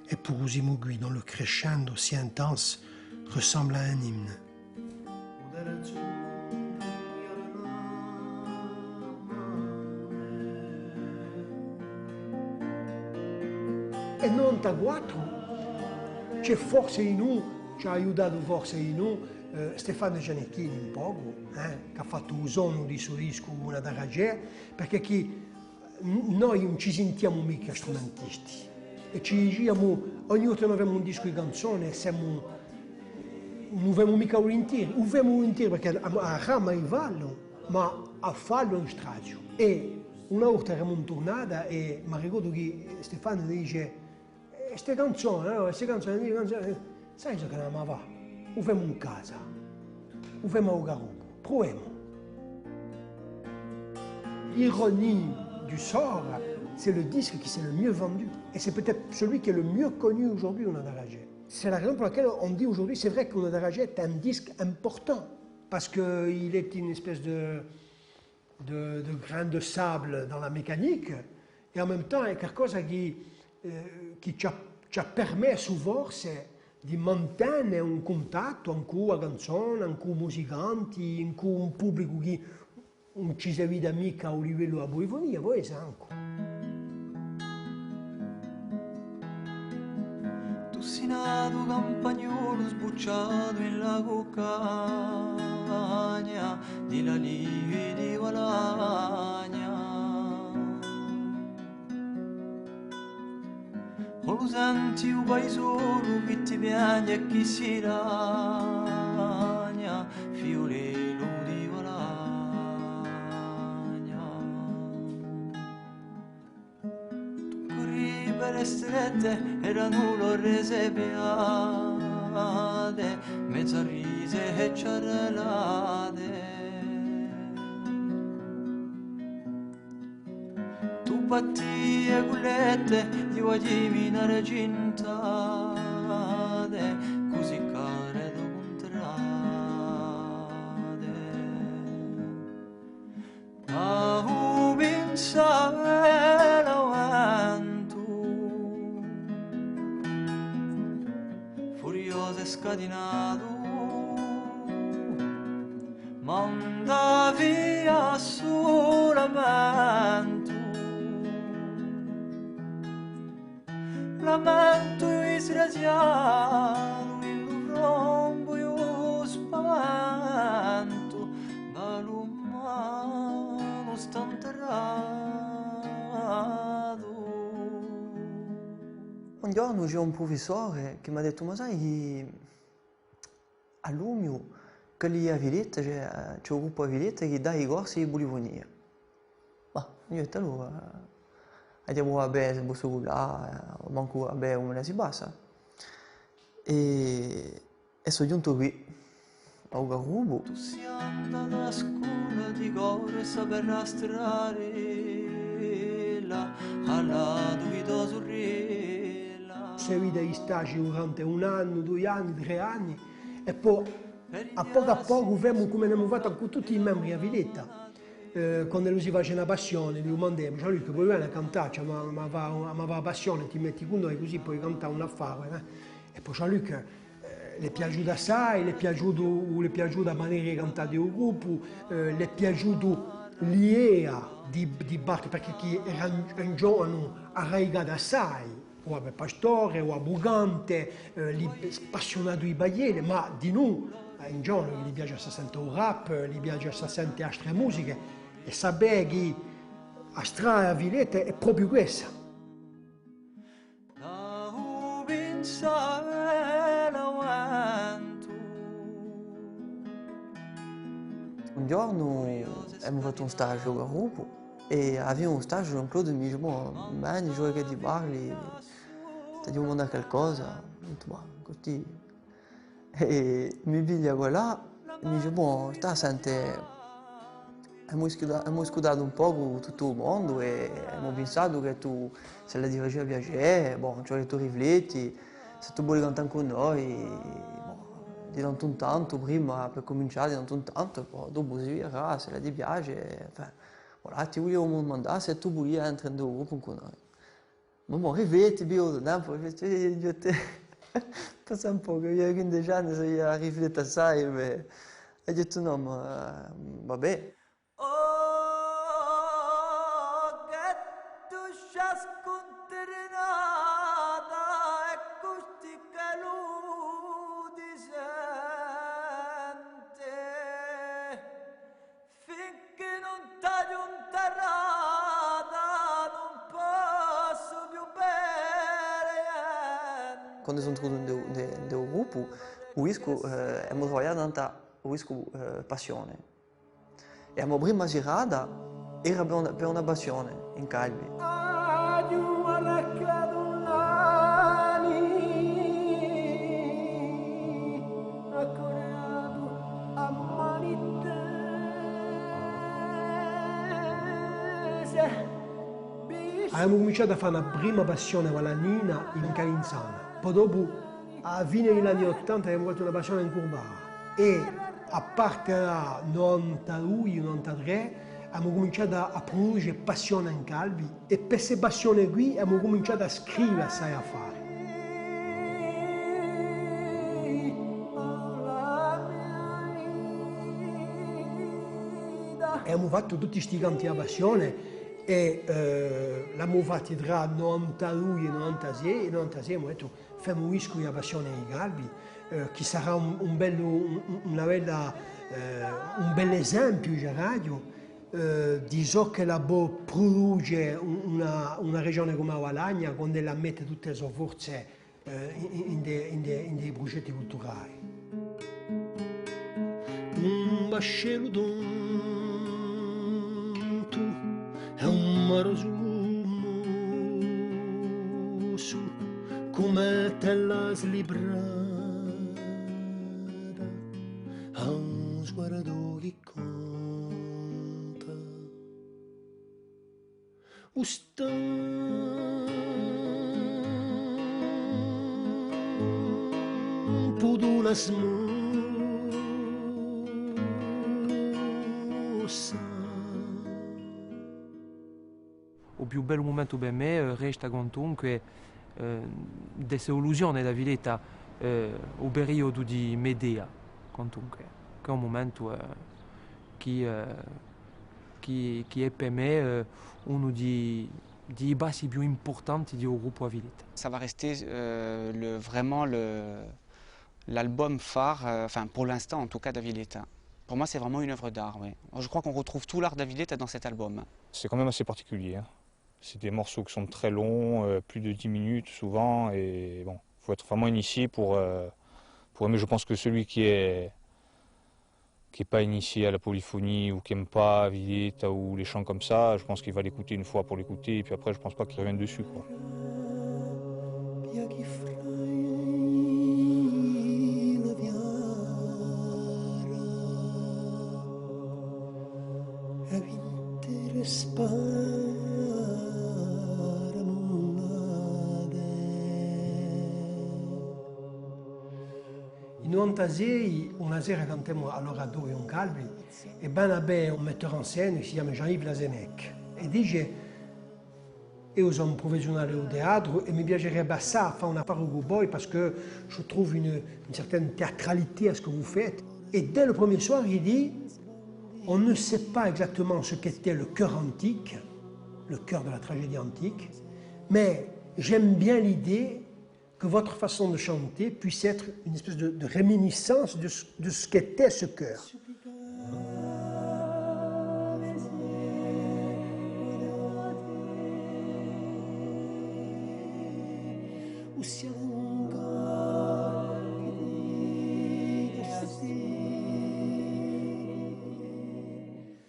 et pour Usimugui, dont le crescendo si intense ressemble à un hymne. E non da quattro c'è forse in noi, ci ha aiutato forse in noi Stefano Gianecchini un poco, che ha fatto un suono di suo disco una adagio, perché noi non ci sentiamo mica strumentisti e ci diciamo ogni volta che abbiamo un disco di canzone non abbiamo mica volentieri, perché a rama in vallo, ma a farlo in strazio. E una volta eravamo tornata e mi ricordo che Stefano dice queste canzoni, sai che non mi va? Lo facciamo in casa, lo facciamo a Garupo, proviamo. L'ironie du sort, c'est le disque qui s'est le mieux vendu. Et c'est peut-être celui qui est le mieux connu aujourd'hui en adagio. C'est la raison pour laquelle on dit aujourd'hui, c'est vrai qu'un adagio est un disque important, parce qu'il est une espèce de grain de sable dans la mécanique, et en même temps è qualcosa che ci permet souvent di mantenere un contatto con la canzone, con i musicanti, con un pubblico che non ci si vede mica a livello della polifonia, poi sanco. Tu sei nato campagnolo sbucciato in la cuccagna di la live di Valagna. O lo senti un paesolo che ti piace e chi si ragna, fiorello di Valagna. Tu corri per le strette, erano le rese beate, mezzo rise e ciarrelate. Tu batti e cullette, gli voglio minare cintate, così care do contrade. Ma un pensare vento, furioso e scatinato, manda via solamente. Lamento israeliano, il rombo io spavento, dall'umano stanterrato. Un giorno c'è un professore che mi ha detto, ma sai, a Lumio, che lì a Villetta, c'è un gruppo a Villetta che dà i corsi di polifonia. Ma io ho detto allora, andiamo a bere, se posso là, manco a bere come si passa. E sono giunto qui, a Ugarubo. Tu sei andata a scuola di cuore saper rastrare alla duvido sorrella. Seguì degli stagi durante 1 anno, 2 anni, 3 anni e poi a poco vediamo come ne abbiamo fatto con tutti i membri a Villetta. Quando lui si faceva una passione, lui mandava, cioè lui che poi viene a cantare, ma va passione, ti metti con noi così puoi cantare un affare. E poi c'è lui che le piaciuto assai, le piaciuto la maniera di cantare del gruppo, le piaciuto l'idea di battere, perché chi era un giovane arraigato assai, o a pastore, o a bugante, appassionato di bagliere, ma di noi, un giovane gli piace sentire il rap, gli piace sentire altre musiche, e sapere che la strada a Villetta è proprio questa. Un giorno abbiamo fatto un stage al gruppo e avevamo un stage con Claude e mi dice, bene, giochi che ti parli, ti devo mandare qualcosa, così. E mi piglia quella e mi dice, sta sente, abbiamo scudato un po' con tutto il mondo e abbiamo pensato che tu, se la ti faceva piacere, cioè che tu rifletti, se tu vuoi cantare con noi, di tanto in tanto, prima per cominciare di tanto in tanto, poi dopo si verrà, se la ti piace, voilà, ti vogliamo mandare se tu vuoi entrare in gruppo con noi. Ma rifletti, bio, tempo, passa un po', che io 15 anni se io rifletto assai, e ho detto no, ma vabbè. Quando sono entrato nel gruppo, abbiamo lavorato tanto passione. E la prima serata era per una passione in Calvi. Abbiamo cominciato a fare una prima passione con la Nina in Calinzana. Poi dopo, alla fine degli anni 80, abbiamo fatto una passione in Curbara. E a parte da 92-93 abbiamo cominciato a produrre passione in Calvi e per queste passioni qui abbiamo cominciato a scrivere assai a fare. E abbiamo fatto tutti questi canti a passione e l'abbiamo fatto tra 92 e 96 e 96 abbiamo detto facciamo un la passione in Calvi, che sarà un bel esempio in radio di ciò che la produce una regione come la Valagna quando la mette tutte le sue forze in dei progetti culturali. Un vascello d'onto è un mare sumuoso come te la slibrata a un sguardo che conta o stampo d'una smossa. Il più bello momento per me resta comunque dell'illusione da Villetta, il periodo di Medea, comunque, che è un momento che è per me uno dei bassi più importanti del gruppo a Villetta. Ça va rester vraiment l'album phare, enfin pour l'instant en tout cas, d'Aviletta. Pour moi, c'est vraiment une œuvre d'art. Ouais. Je crois qu'on retrouve tout l'art d'Aviletta dans cet album. C'est quand même assez particulier. Hein. C'est des morceaux qui sont très longs, plus de 10 minutes souvent, et bon, il faut être vraiment initié pour aimer. Je pense que celui qui est pas initié à la polyphonie ou qui n'aime pas Villetta ou les chants comme ça, je pense qu'il va l'écouter une fois pour l'écouter, et puis après, je pense pas qu'il revienne dessus, quoi. Noi Tasei, una sera cantiamo all'Oratorio in Calvi e ben abbiamo un metteur en scène che si chiama Jean-Yves Lazenec e dice io sono professionnel au théâtre et mi piacerebbe assai fare una parole con voi parce que je trouve une certaine théâtralité à ce que vous faites. Et dès le premier soir, il dit on ne sait pas exactement ce qu'était le chœur antique, le cœur de la tragédie antique, mais j'aime bien l'idée que votre façon de chanter puisse être une espèce de réminiscence de ce qu'était ce chœur.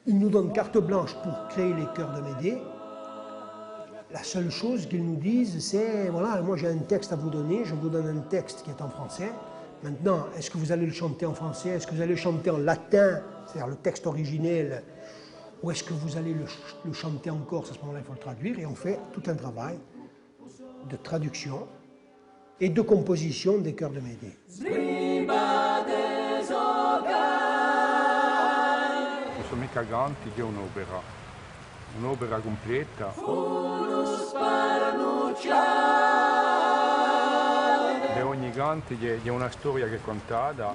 Ils nous donnent carte blanche pour créer les chœurs de Médée. La seule chose qu'ils nous disent, c'est voilà, moi j'ai un texte à vous donner, je vous donne un texte qui est en français. Maintenant, est-ce que vous allez le chanter en français, est-ce que vous allez le chanter en latin, c'est-à-dire le texte originel, ou est-ce que vous allez le chanter en corse? À ce moment-là, il faut le traduire, et on fait tout un travail de traduction et de composition des chœurs de Médée. Sono mica Ganti che è un'opera completa. E ogni canto è una storia che è contata.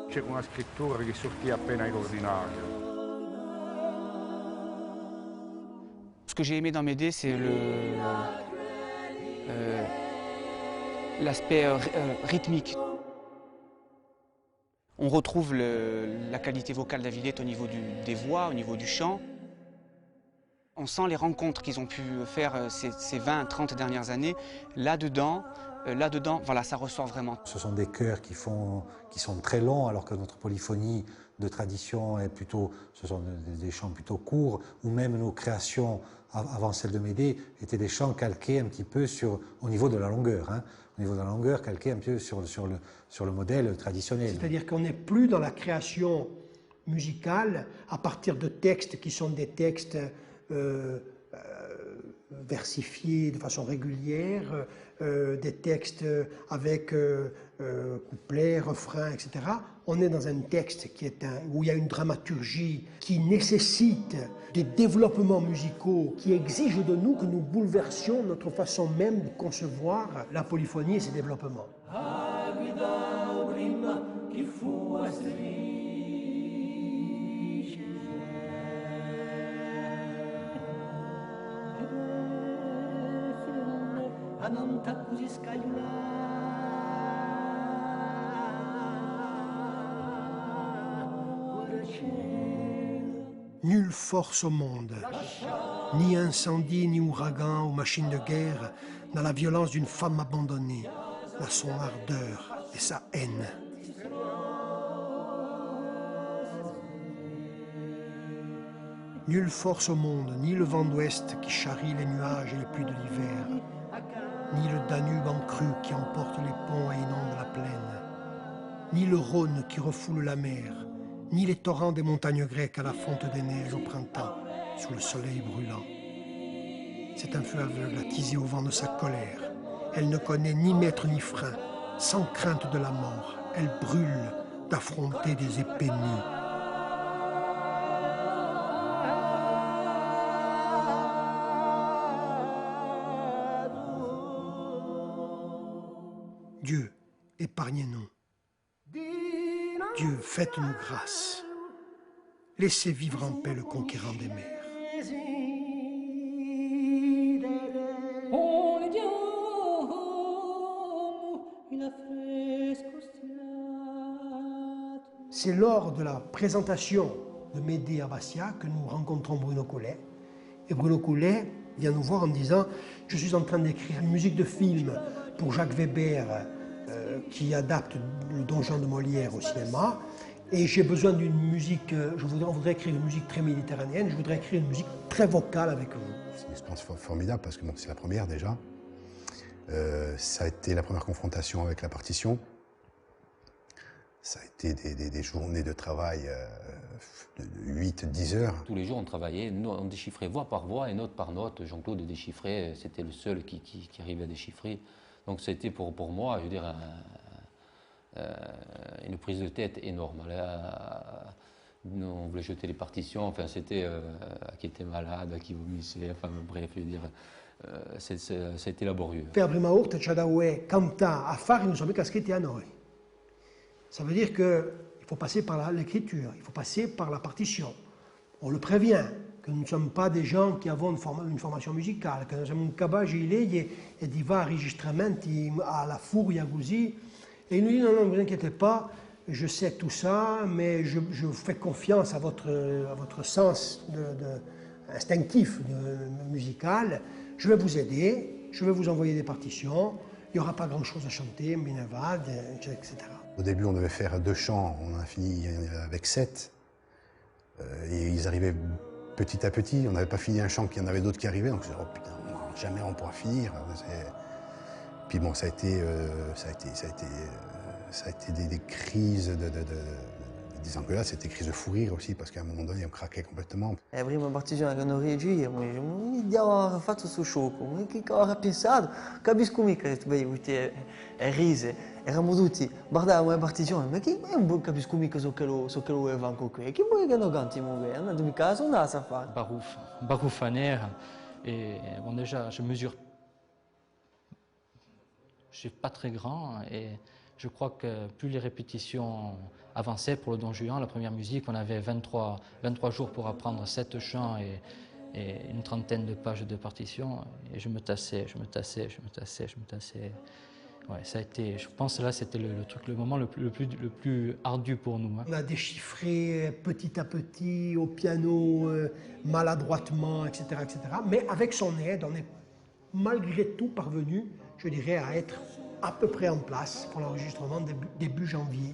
C'è una scrittura che sortì appena l'ordinario. Ce que j'ai aimé dans Médée, c'est l'aspect rythmique. On retrouve la qualité vocale d'Avillette au niveau des voix, au niveau du chant. On sent les rencontres qu'ils ont pu faire ces 20-30 dernières années. Là-dedans, voilà, ça ressort vraiment. Ce sont des chœurs qui sont très longs, alors que notre polyphonie de tradition est plutôt, ce sont des chants plutôt courts, ou même nos créations avant celles de Médée étaient des chants calqués un petit peu au niveau de la longueur. Hein, au niveau de la longueur, calqués un peu sur le modèle traditionnel. C'est-à-dire qu'on n'est plus dans la création musicale à partir de textes qui sont des textes versifiés de façon régulière, des textes avec couplets, refrains, etc. On est dans un texte où il y a une dramaturgie qui nécessite des développements musicaux qui exigent de nous que nous bouleversions notre façon même de concevoir la polyphonie et ses développements. Nulle force au monde, ni incendie, ni ouragan ou machine de guerre, n'a la violence d'une femme abandonnée, n'a son ardeur et sa haine. Nulle force au monde, ni le vent d'ouest qui charrie les nuages et les pluies de l'hiver, ni le Danube en crue qui emporte les ponts et inonde la plaine, ni le Rhône qui refoule la mer, ni les torrents des montagnes grecques à la fonte des neiges au printemps, sous le soleil brûlant. C'est un feu aveugle attisé au vent de sa colère. Elle ne connaît ni maître ni frein, sans crainte de la mort. Elle brûle d'affronter des épées nues. Dieu, épargnez-nous. Dieu, faites-nous grâce. Laissez vivre en paix le conquérant des mers. C'est lors de la présentation de Médée à Bastia que nous rencontrons Bruno Coulet. Et Bruno Coulet vient nous voir en disant « Je suis en train d'écrire une musique de film pour Jacques Weber qui adapte le Don Juan de Molière au cinéma. Et j'ai besoin d'une musique, on voudrait écrire une musique très méditerranéenne, je voudrais écrire une musique très vocale avec vous. » C'est une expérience formidable parce que bon, c'est la première déjà. Ça a été la première confrontation avec la partition. Ça a été des journées de travail de 8-10 heures. Tous les jours, on travaillait, on déchiffrait voix par voix et note par note. Jean-Claude déchiffrait, c'était le seul qui arrivait à déchiffrer. Donc ça a été pour moi, je veux dire, une prise de tête énorme. Là, on voulait jeter les partitions, enfin c'était qui était malade, qui vomissait, enfin bref, je veux dire, ça a été laborieux. Per prima volta ci ha dato cantare a fare non so mica scritti a noi. Ça veut dire qu'il faut passer par l'écriture, il faut passer par la partition. On le prévient que nous ne sommes pas des gens qui avons une formation musicale, che non siamo capaci di legge e di fare enregistramenti alla furia così. Et il nous dit non, non, ne vous inquiétez pas, je sais tout ça, mais je fais confiance à votre sens instinctif musical. Je vais vous aider, je vais vous envoyer des partitions, il n'y aura pas grand-chose à chanter, Minervad, etc. Au début, on devait faire 2 chants, on a fini avec 7. Et ils arrivaient petit à petit, on n'avait pas fini un chant, qu'il y en avait d'autres qui arrivaient, donc je me disais, oh putain, non, jamais on pourra finir. Puis bon, ça a été des crises, des engueulades, c'était des crises de fou rire aussi, parce qu'à un moment donné, on craquait complètement. La prima partigione che non reagiva, mi diamo fatto su sciocco, ma che cosa ha pensato? Capisco mica che rise, eravamo tutti, guardavamo la partigione, ma che non capisco mica so che lo volevano con qui, che vuoi che non cantiamo qui, non mica la sonata a fare. Barouffaner, et bon déjà, je suis pas très grand, et je crois que plus les répétitions avançaient pour le Don Juan, la première musique, on avait 23 jours pour apprendre 7 chants et une trentaine de pages de partition. Et je me tassais. Ouais, ça a été, je pense que là c'était le moment le plus ardu pour nous. Hein. On a déchiffré petit à petit au piano, maladroitement, etc., etc. Mais avec son aide, on est malgré tout parvenu, je dirais, à être à peu près en place pour l'enregistrement début janvier.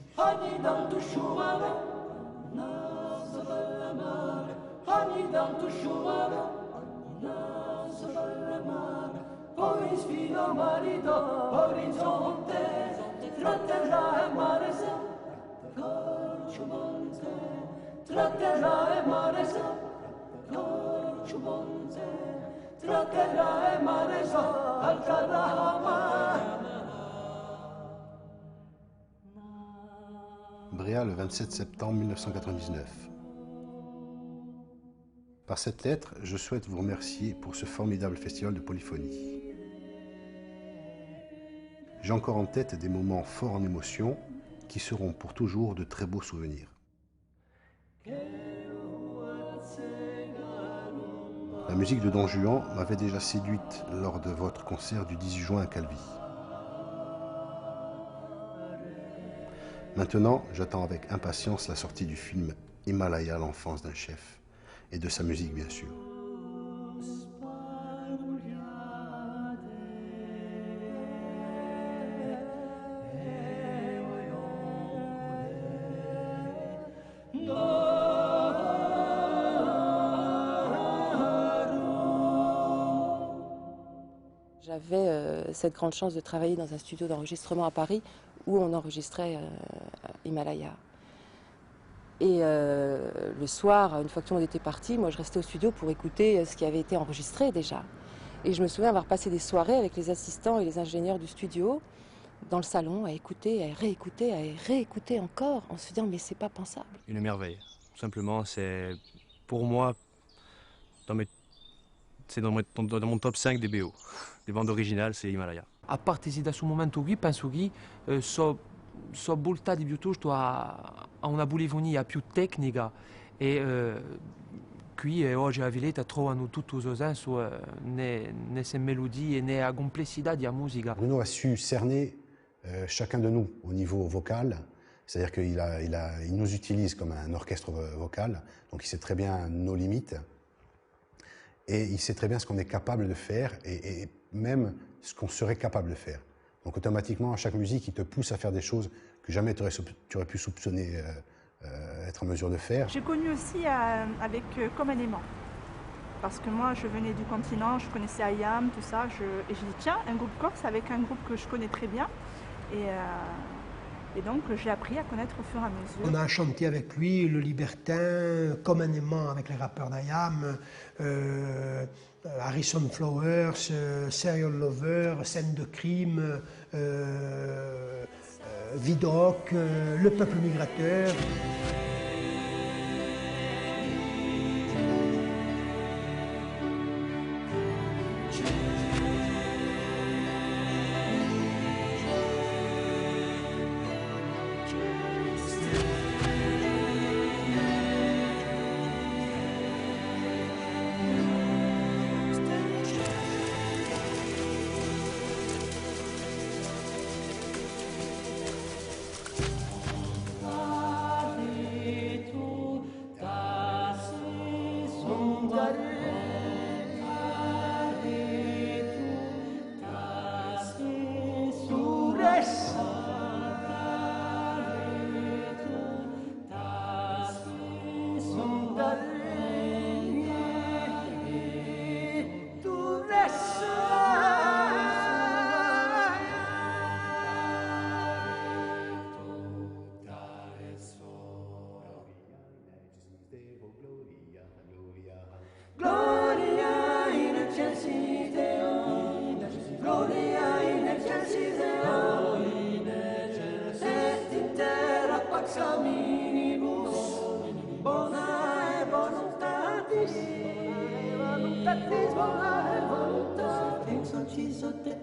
Bréa, le 27 septembre 1999. Par cette lettre, je souhaite vous remercier pour ce formidable festival de polyphonie. J'ai encore en tête des moments forts en émotion qui seront pour toujours de très beaux souvenirs. La musique de Don Juan m'avait déjà séduite lors de votre concert du 18 juin à Calvi. Maintenant, j'attends avec impatience la sortie du film Himalaya, l'enfance d'un chef, et de sa musique bien sûr. J'avais cette grande chance de travailler dans un studio d'enregistrement à Paris où on enregistrait Himalaya. Et le soir, une fois que tout le monde était parti, moi je restais au studio pour écouter ce qui avait été enregistré déjà. Et je me souviens avoir passé des soirées avec les assistants et les ingénieurs du studio dans le salon à écouter, à réécouter encore en se disant mais c'est pas pensable. Une merveille. Tout simplement, c'est pour moi, c'est dans mon top 5 des BO. Des bandes originales, c'est Himalaya. A parte da questo momento qui, penso che sono voltati piuttosto a una polifonia più tecnica e qui oggi a Villeta trovano tutto il senso nelle melodie e nella complessità della musica. Bruno a su cerner chacun de nous au niveau vocal, c'est-à-dire qu'il nous utilise comme un orchestre vocal, donc il sait très bien nos limites et il sait très bien ce qu'on est capable de faire et même ce qu'on serait capable de faire. Donc automatiquement, à chaque musique, il te pousse à faire des choses que jamais tu aurais pu soupçonner être en mesure de faire. J'ai connu aussi avec Comme un aimant. Parce que moi, je venais du continent, je connaissais Ayam, tout ça. Et je dis, tiens, un groupe corse avec un groupe que je connais très bien. Et Et donc j'ai appris à connaître au fur et à mesure. On a chanté avec lui Le Libertin, Comme un aimant avec les rappeurs d'Ayam, Harrison Flowers, Serial Lover, Scène de crime, Vidocq, Le Peuple migrateur.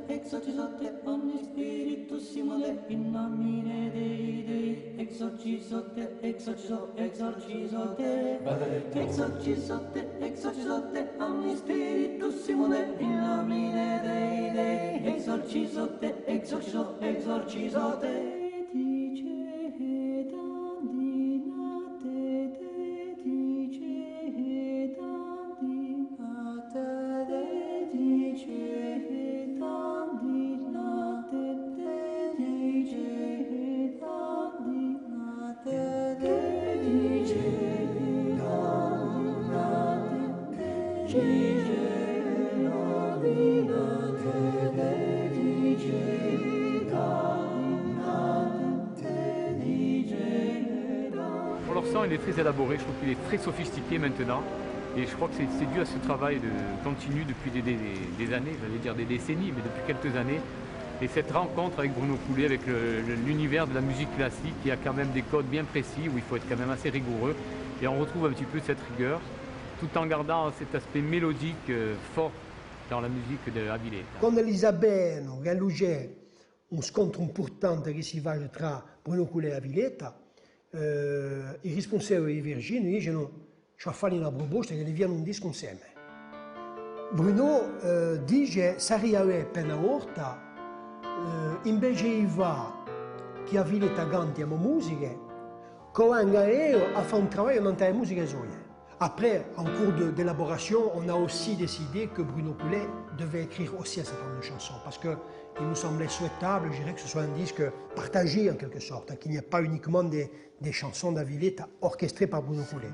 Exorcizote, omni spiritus simule, in nomine Dei Dei, exorcizote, exorcizote, exorcizote, omni spiritus simule, in nomine Dei Dei, exorcizote, exorcizote. Il est très élaboré, je trouve qu'il est très sophistiqué maintenant et je crois que c'est dû à ce travail continu depuis des années, j'allais dire des décennies, mais depuis quelques années. Et cette rencontre avec Bruno Coulet, avec l'univers de la musique classique, qui a quand même des codes bien précis, où il faut être quand même assez rigoureux. Et on retrouve un petit peu cette rigueur, tout en gardant cet aspect mélodique fort dans la musique de Aviletta. Con Elisabeno e Luger, un scontro importante che si fa tra Bruno Coulet e Aviletta, i responsabili di Virginia dicono ci fanno una proposta che deviano un disco insieme. Bruno dice sarebbe appena volta invece di fare che Aviletta cantiamo musiche, che venga io a fare un lavoro dans le musique sue. Après, en cours d'élaboration, on a aussi décidé que Bruno Coulet devait écrire aussi un certain nombre de chansons, parce qu'il nous semblait souhaitable, je dirais, que ce soit un disque partagé en quelque sorte, qu'il n'y ait pas uniquement des chansons d'Aviletta orchestrées par Bruno Coulet.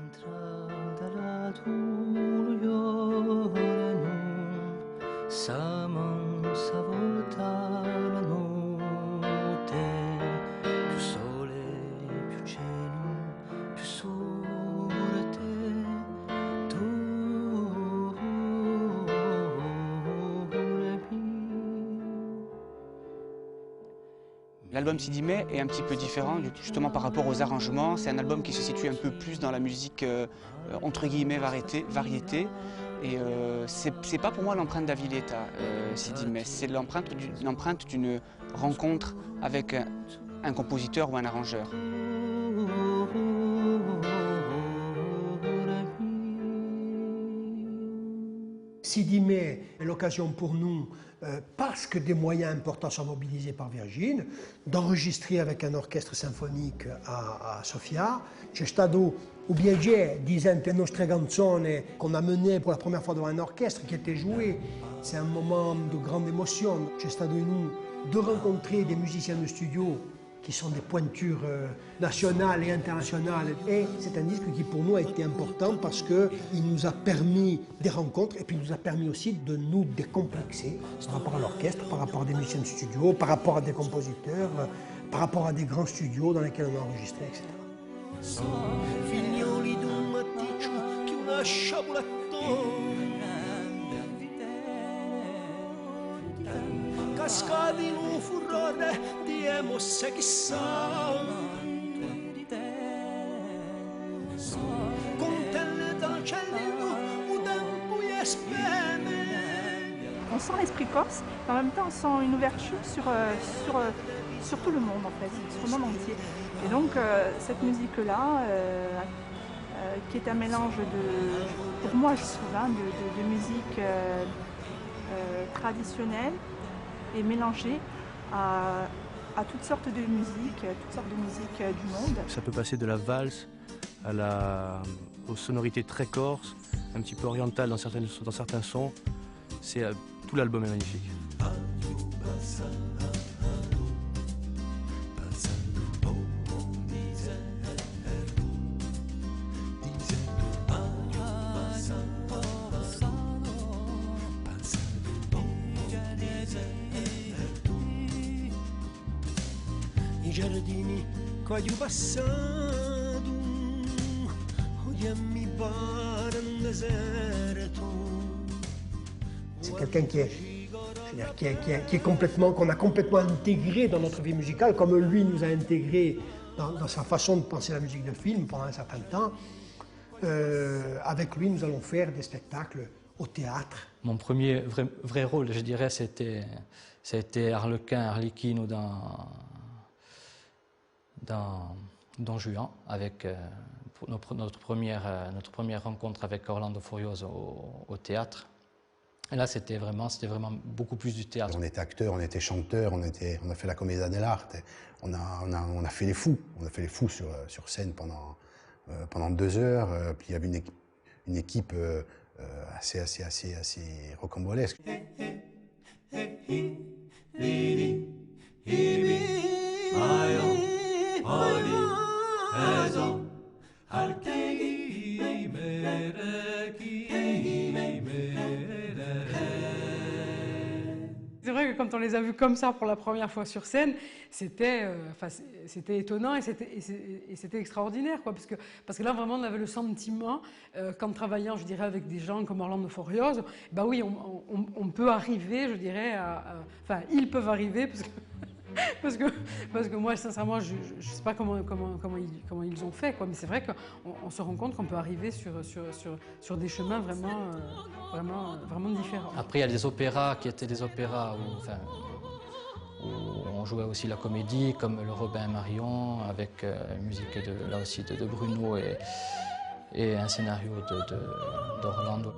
L'album Sidimé est un petit peu différent justement par rapport aux arrangements. C'est un album qui se situe un peu plus dans la musique entre guillemets variété. Et c'est pas pour moi l'empreinte d'Aviletta, Sidimé. C'est l'empreinte d'une rencontre avec un compositeur ou un arrangeur. Sidimé est l'occasion pour nous, parce que des moyens importants sont mobilisés par Virgin, d'enregistrer avec un orchestre symphonique à Sofia. C'è stato un piacere di sentire le nostre canzoni qu'on a menées pour la première fois devant un orchestre qui était joué. C'est un moment de grande émotion. C'è stato in nous de rencontrer des musiciens de studio qui sont des pointures nationales et internationales. Et c'est un disque qui pour nous a été important parce qu'il nous a permis des rencontres et puis il nous a permis aussi de nous décomplexer par rapport à l'orchestre, par rapport à des musiciens de studio, par rapport à des compositeurs, par rapport à des grands studios dans lesquels on a enregistré, etc. Figlioli d'un maticcio che una sciaboletto cascati in un furore di emosse chissà contenne dal cielo un tempo e speme. On sent l'esprit corse, et en même temps on sent une ouverture sur tout le monde en fait, sur le monde entier. Et donc cette musique-là, qui est un mélange pour moi je trouve, de musique traditionnelle et mélangée à toutes sortes de musiques du monde. Ça peut passer de la valse aux sonorités très corses, un petit peu orientales dans certains sons. Tout l'album est magnifique. I giardini quaglio passato, oggi mi pare un deserto. C'est quelqu'un qu'on a complètement intégré dans notre vie musicale, comme lui nous a intégré dans sa façon de penser la musique de film pendant un certain temps. Avec lui, nous allons faire des spectacles au théâtre. Mon premier vrai rôle, je dirais, c'était Harlequino dans Don Juan, avec notre première rencontre avec Orlando Furioso au théâtre. Et là, c'était vraiment beaucoup plus du théâtre. On était acteurs, on était chanteurs, on a fait la Commedia dell'arte. On a fait les fous. On a fait les fous sur scène pendant 2 heures. Puis il y avait une équipe assez rocambolesque. C'est vrai que quand on les a vus comme ça pour la première fois sur scène, c'était étonnant et c'était extraordinaire, quoi, parce que là vraiment on avait le sentiment, qu'en travaillant, je dirais, avec des gens comme Orlando Furioso, bah oui, on peut arriver, je dirais, enfin ils peuvent arriver parce que moi sincèrement je sais pas comment ils ont fait, quoi, mais c'est vrai qu'on se rend compte qu'on peut arriver sur des chemins vraiment différents. Après il y a des opéras qui étaient des opéras où on jouait aussi la comédie, comme le Robin et Marion, avec une musique là aussi de Bruno et un scénario d'Orlando.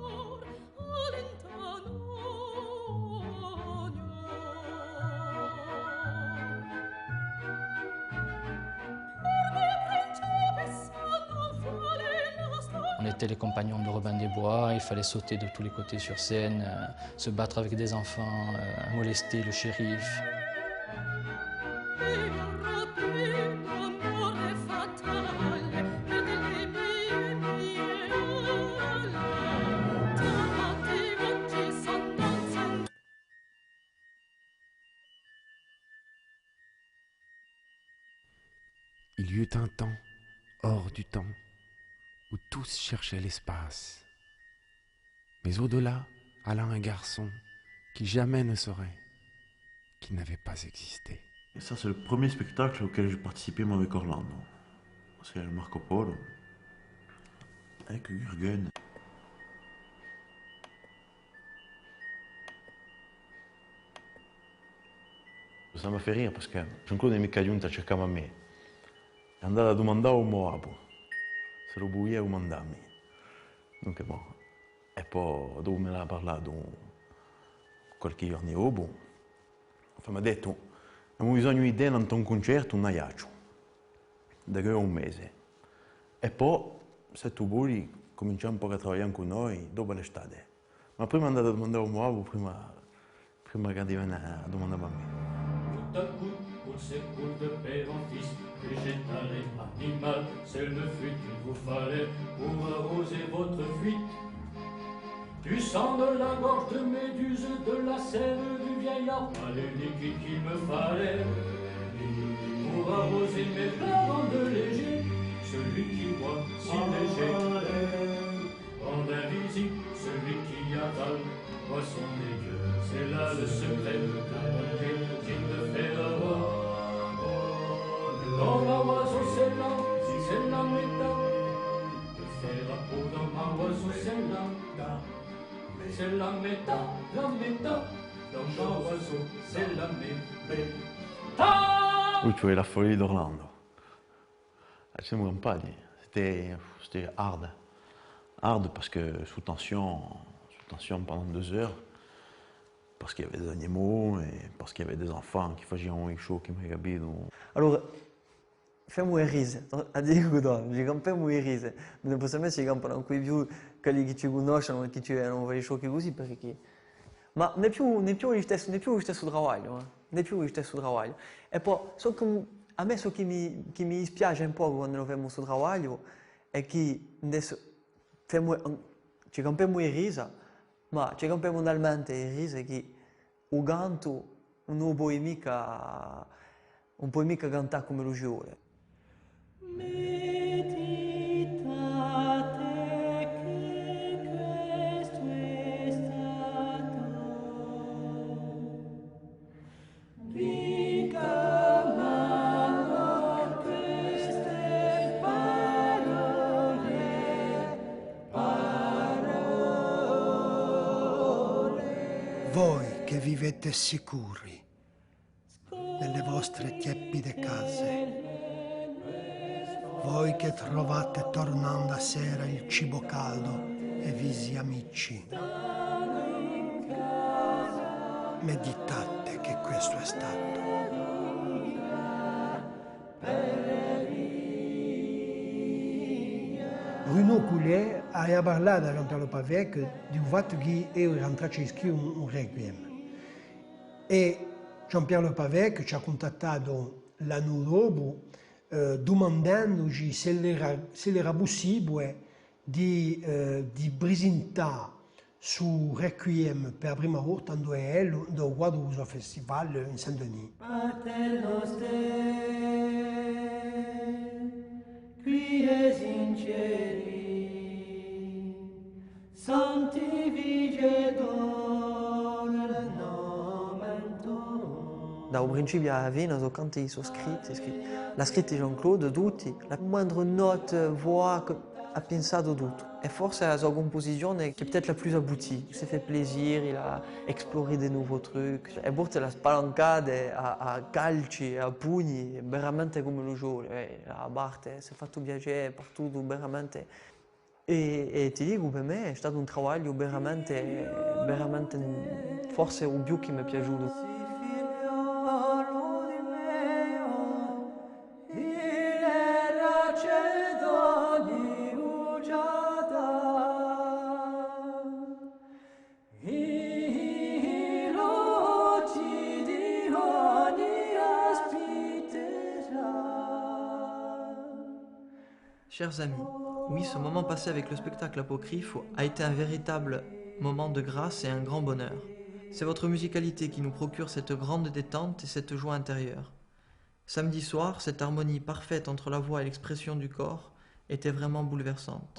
On était les compagnons de Robin des Bois, il fallait sauter de tous les côtés sur scène, se battre avec des enfants, molester le shérif. Il y eut un temps, hors du temps, où tous cherchaient l'espace. Mais au-delà alla un garçon qui jamais ne saurait, qui n'avait pas existé. Et ça, c'est le premier spectacle auquel j'ai participé moi avec Orlando. C'est le Marco Polo, avec Jürgen. Ça m'a fait rire parce que Jean-Claude è mica giunto a cercare a me. È andato a domandare a un Moabo se lo volevo mandarmi. Donc bon. E poi dopo me l'ha parlato qualche giorno dopo. Mi ha detto, abbiamo bisogno di te in un concerto, un aiaccio. Da che è un mese. E poi, se tu vuoi, cominciamo un po' a lavorare con noi dopo l'estate. Ma prima è andato a domandare a un Moabo, prima che arriva a domandare a me. Tout à coup, on s'écoute de père en fils, que j'étais l'animal, seul me fut qu'il vous fallait pour arroser votre fuite. Du sang de la gorge de Méduse, de la sève du vieillard, pas le liquide qu'il me fallait. pour arroser mes plats de léger. Celui qui boit si léger rend invisible celui qui avale boisson des dieux. C'est là le secret de la bonté qui me fait avoir. Dans ma oiseau c'est la méta. De faire à peau dans ma oiseau c'est la méta. Dans ma oiseau c'est la méta. Oui, tu vois la folie d'Orlando. C'est mon campagne. C'était hard. Hard parce que sous tension pendant 2 heures. Parce qu'il y avait des animaux et parce qu'il y avait des enfants qui facevano i show, mi hai capito? Allora, facciamo le rise, a dire che ci campiamo le rise, ma non possiamo ci campano anche più quelli che ci conoscono e che ci hanno fatto show così perché... Ma non è più lo stesso lavoro, non è più lo stesso lavoro. E poi, a me ciò che mi dispiace un po' quando non facciamo questo lavoro è che adesso ci campiamo le risa, ma ci campiamo talmente le risa che il canto non puoi mica cantare come lo vuole. Voi che vivete sicuri nelle vostre tiepide case, voi che trovate tornando a sera il cibo caldo e visi amici, meditate che questo è stato. Bruno Coulet a parlato a Jean-Pierre Lepavec di un fatto che è entrato a scrivere un requiem. E Jean-Pierre Lepavec ci ha contattato l'anno dopo domandandoci se era possibile di presentare su Requiem per la prima volta nel Guadoso Festival in Saint-Denis. Dal principio alla fine sono canti sono scritti. L'ha scritto Jean-Claude, tutti. La moindre note, voix, ha pensato tutto. E forse la sua composizione che è peut-être la più aboutie. Il s'est fait plaisir, il a exploré des nouveaux trucs. E porta la spalancate a calci, a pugni, veramente come lo vuole. La parte si è fatto piacere per tutto, veramente. E ti dico, per me è stato un lavoro veramente forse il più che mi è piaciuto. Chers amis, oui, ce moment passé avec le spectacle apocryphe a été un véritable moment de grâce et un grand bonheur. C'est votre musicalité qui nous procure cette grande détente et cette joie intérieure. Samedi soir, cette harmonie parfaite entre la voix et l'expression du corps était vraiment bouleversante.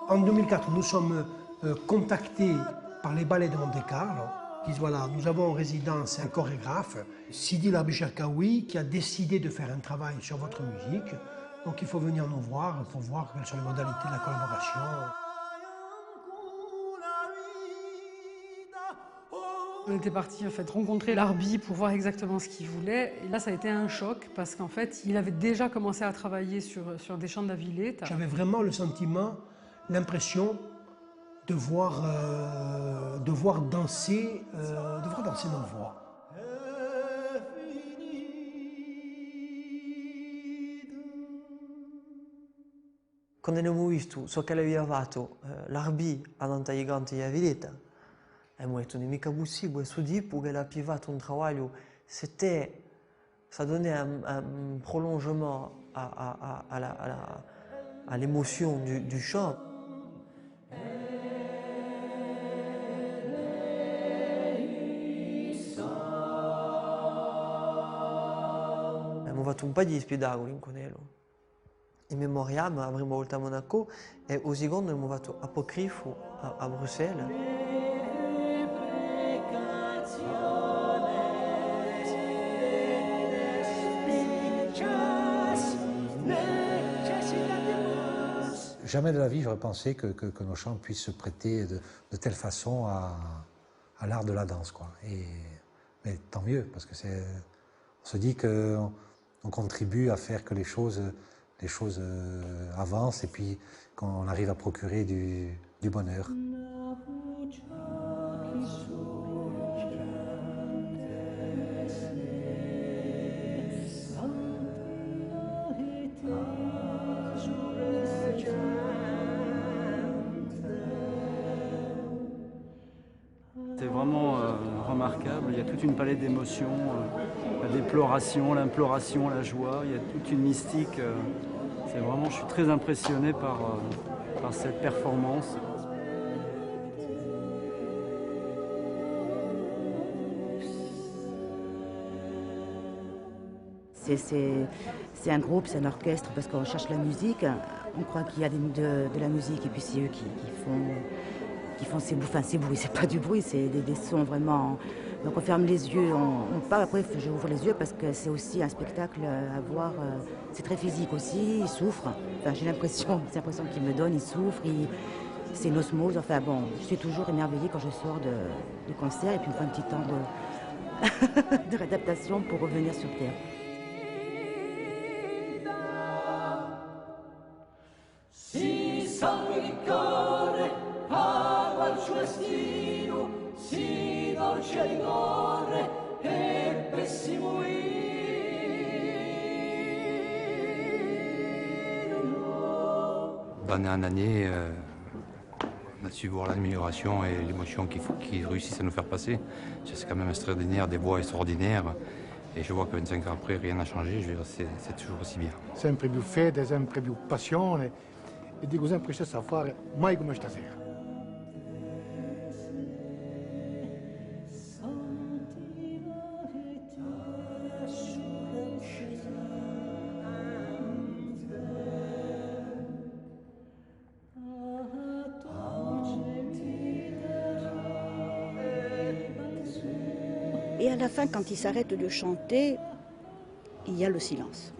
En 2004, nous sommes contactés par les ballets de Monte-Carlo, qui disent voilà, nous avons en résidence un chorégraphe, Sidi Labicharkaoui, qui a décidé de faire un travail sur votre musique. Donc il faut venir nous voir, il faut voir quelles sont les modalités de la collaboration. On était parti en fait rencontrer l'Arbi pour voir exactement ce qu'il voulait. Et là, ça a été un choc parce qu'en fait, il avait déjà commencé à travailler sur des chants de la Villette. J'avais vraiment le sentiment, l'impression de voir danser nos voix. Quando abbiamo visto so che aveva fatto l'Arbi ad Antaiganti e a Villetta, abbiamo detto non è mica possibile, su tipo che ha fatto un lavoro, ça donnait un prolongement à l'émotion du chant. Abbiamo fatto un paio di spettacoli in Conello. In memoria, ma la prima volta a Monaco e il secondo abbiamo fatto Apocrifo a Bruxelles. Jamais de la vie j'aurais pensé que nos chants puissent se prêter de telle façon à l'art de la danse, quoi. Mais tant mieux, parce que on se dit qu'on contribue à faire que les choses avancent et puis qu'on arrive à procurer du bonheur. C'est vraiment remarquable, il y a toute une palette d'émotions, la déploration, l'imploration, la joie, il y a toute une mystique. C'est vraiment, je suis très impressionné par cette performance. C'est un groupe, c'est un orchestre, parce qu'on cherche la musique, on croit qu'il y a de la musique, et puis c'est eux qui font ces bruits, c'est pas du bruit, c'est des sons vraiment. Donc on ferme les yeux, on parle, après j'ouvre les yeux parce que c'est aussi un spectacle à voir, c'est très physique aussi, ils souffrent, enfin, j'ai l'impression, c'est l'impression qu'ils me donnent, ils souffrent, c'est une osmose, enfin bon, je suis toujours émerveillée quand je sors du concert et puis il me faut un petit temps de réadaptation pour revenir sur Terre. D'année en année, on a su voir l'amélioration et l'émotion qu'ils réussissent à nous faire passer. C'est quand même extraordinaire, des voix extraordinaires. Et je vois que 25 ans après, rien n'a changé, c'est toujours aussi bien. Sempre più fede, sempre più passione e dico sempre stesso a fare, mai come stasera. Et à la fin, quand ils s'arrêtent de chanter, il y a le silence.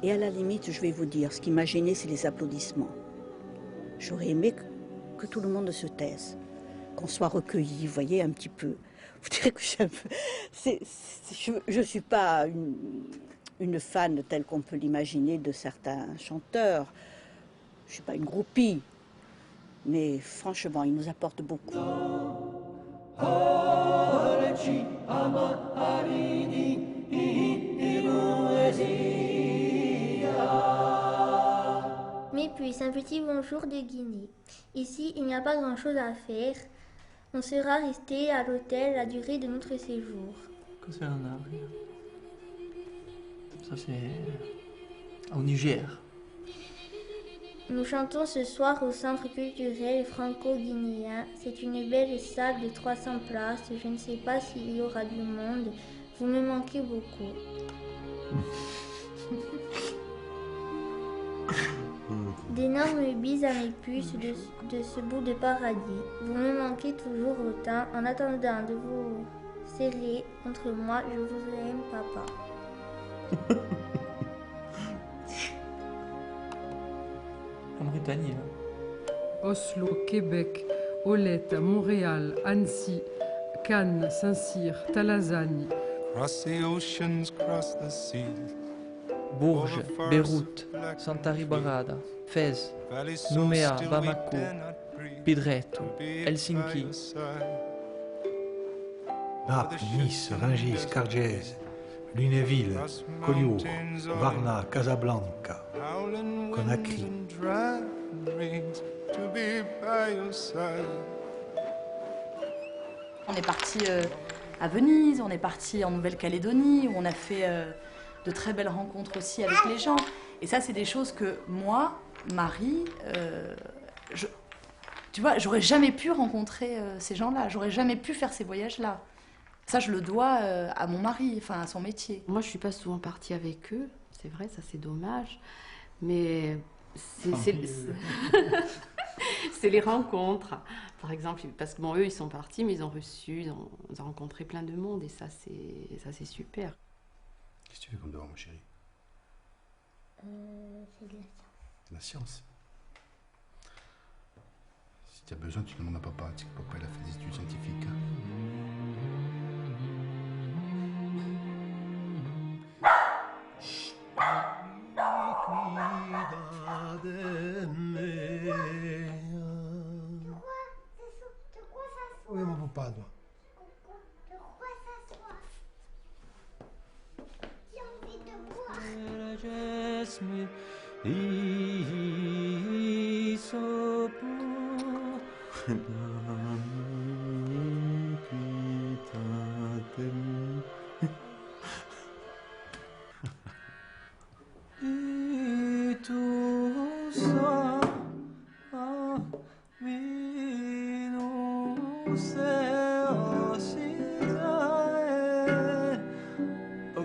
Et à la limite, je vais vous dire, ce qui m'a gêné, c'est les applaudissements. J'aurais aimé que tout le monde se taise, qu'on soit recueilli, vous voyez, un petit peu. Vous direz que je ne suis pas une fan telle qu'on peut l'imaginer de certains chanteurs. Je ne suis pas une groupie, mais franchement, ils nous apportent beaucoup. Mais puis, un petit bonjour de Guinée. Ici, il n'y a pas grand-chose à faire. On sera resté à l'hôtel la durée de notre séjour. Que c'est en arrière? Ça, c'est au Niger. Nous chantons ce soir au Centre culturel franco-guinéen. C'est une belle salle de 300 places. Je ne sais pas s'il y aura du monde. Vous me manquez beaucoup. D'énormes bises à mes puces de ce bout de paradis. Vous me manquez toujours autant. En attendant de vous serrer contre moi, je vous aime, papa. En Britannie. Oslo, Québec, Olette, Montréal, Annecy, Cannes, Saint-Cyr, Talazagne. Cross the oceans, cross the seas, Bourges, Beyrouth, Santa Ribarada, Fès, Nouméa, Bamako, Pidretto, Helsinki. Naples, Nice, Rungis, Cargèse, Lunéville, Collioure, Varna, Casablanca, Conakry. On est parti à Venise, on est parti en Nouvelle-Calédonie, où on a fait de très belles rencontres aussi avec les gens. Et ça, c'est des choses que moi, Marie, tu vois, j'aurais jamais pu rencontrer ces gens-là, j'aurais jamais pu faire ces voyages-là. Ça, je le dois à mon mari, enfin à son métier. Moi, je suis pas souvent partie avec eux, c'est vrai, ça c'est dommage, mais c'est les rencontres. Par exemple, parce que bon, eux, ils sont partis, mais ils ont reçu, ils ont rencontré plein de monde, et ça, c'est super. Qu'est-ce que tu fais comme devoir, ma chérie? C'est de la science. De la science. Si tu as besoin, tu demandes à papa. Tu sais que papa, il a fait des études scientifiques. Oui, mon papa, toi. De quoi ça soif? J'ai envie de boire.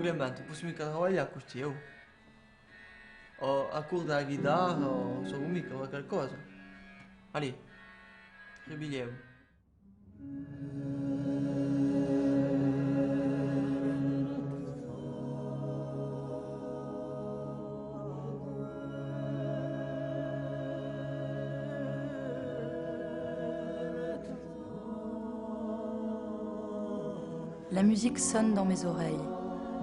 Clemente, posso mica trabalhar con te, eu? Ho a cura da chitarra, o so mica o qualcosa. Ali, ribilievo. La musique sonne dans mes oreilles.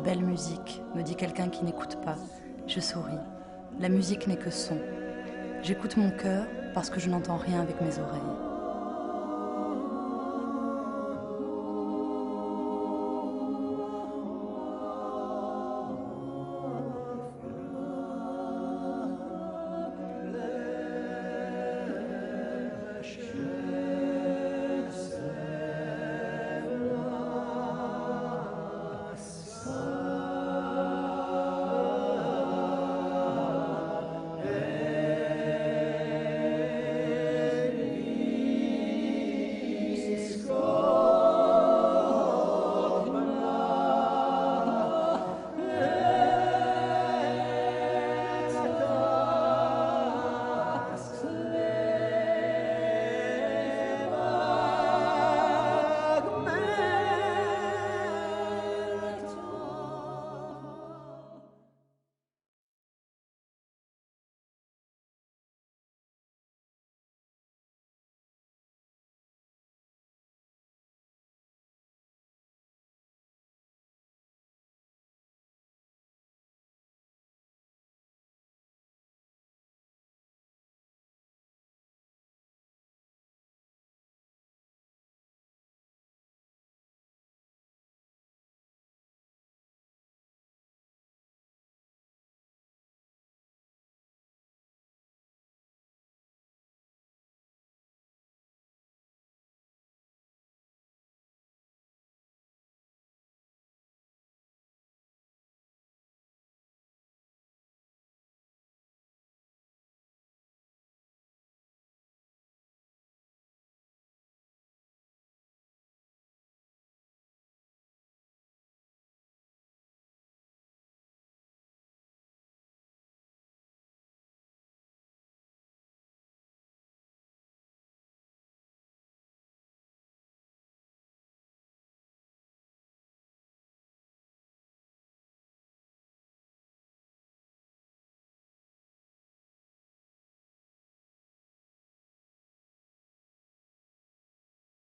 Belle musique, me dit quelqu'un qui n'écoute pas. Je souris. La musique n'est que son. J'écoute mon cœur parce que je n'entends rien avec mes oreilles.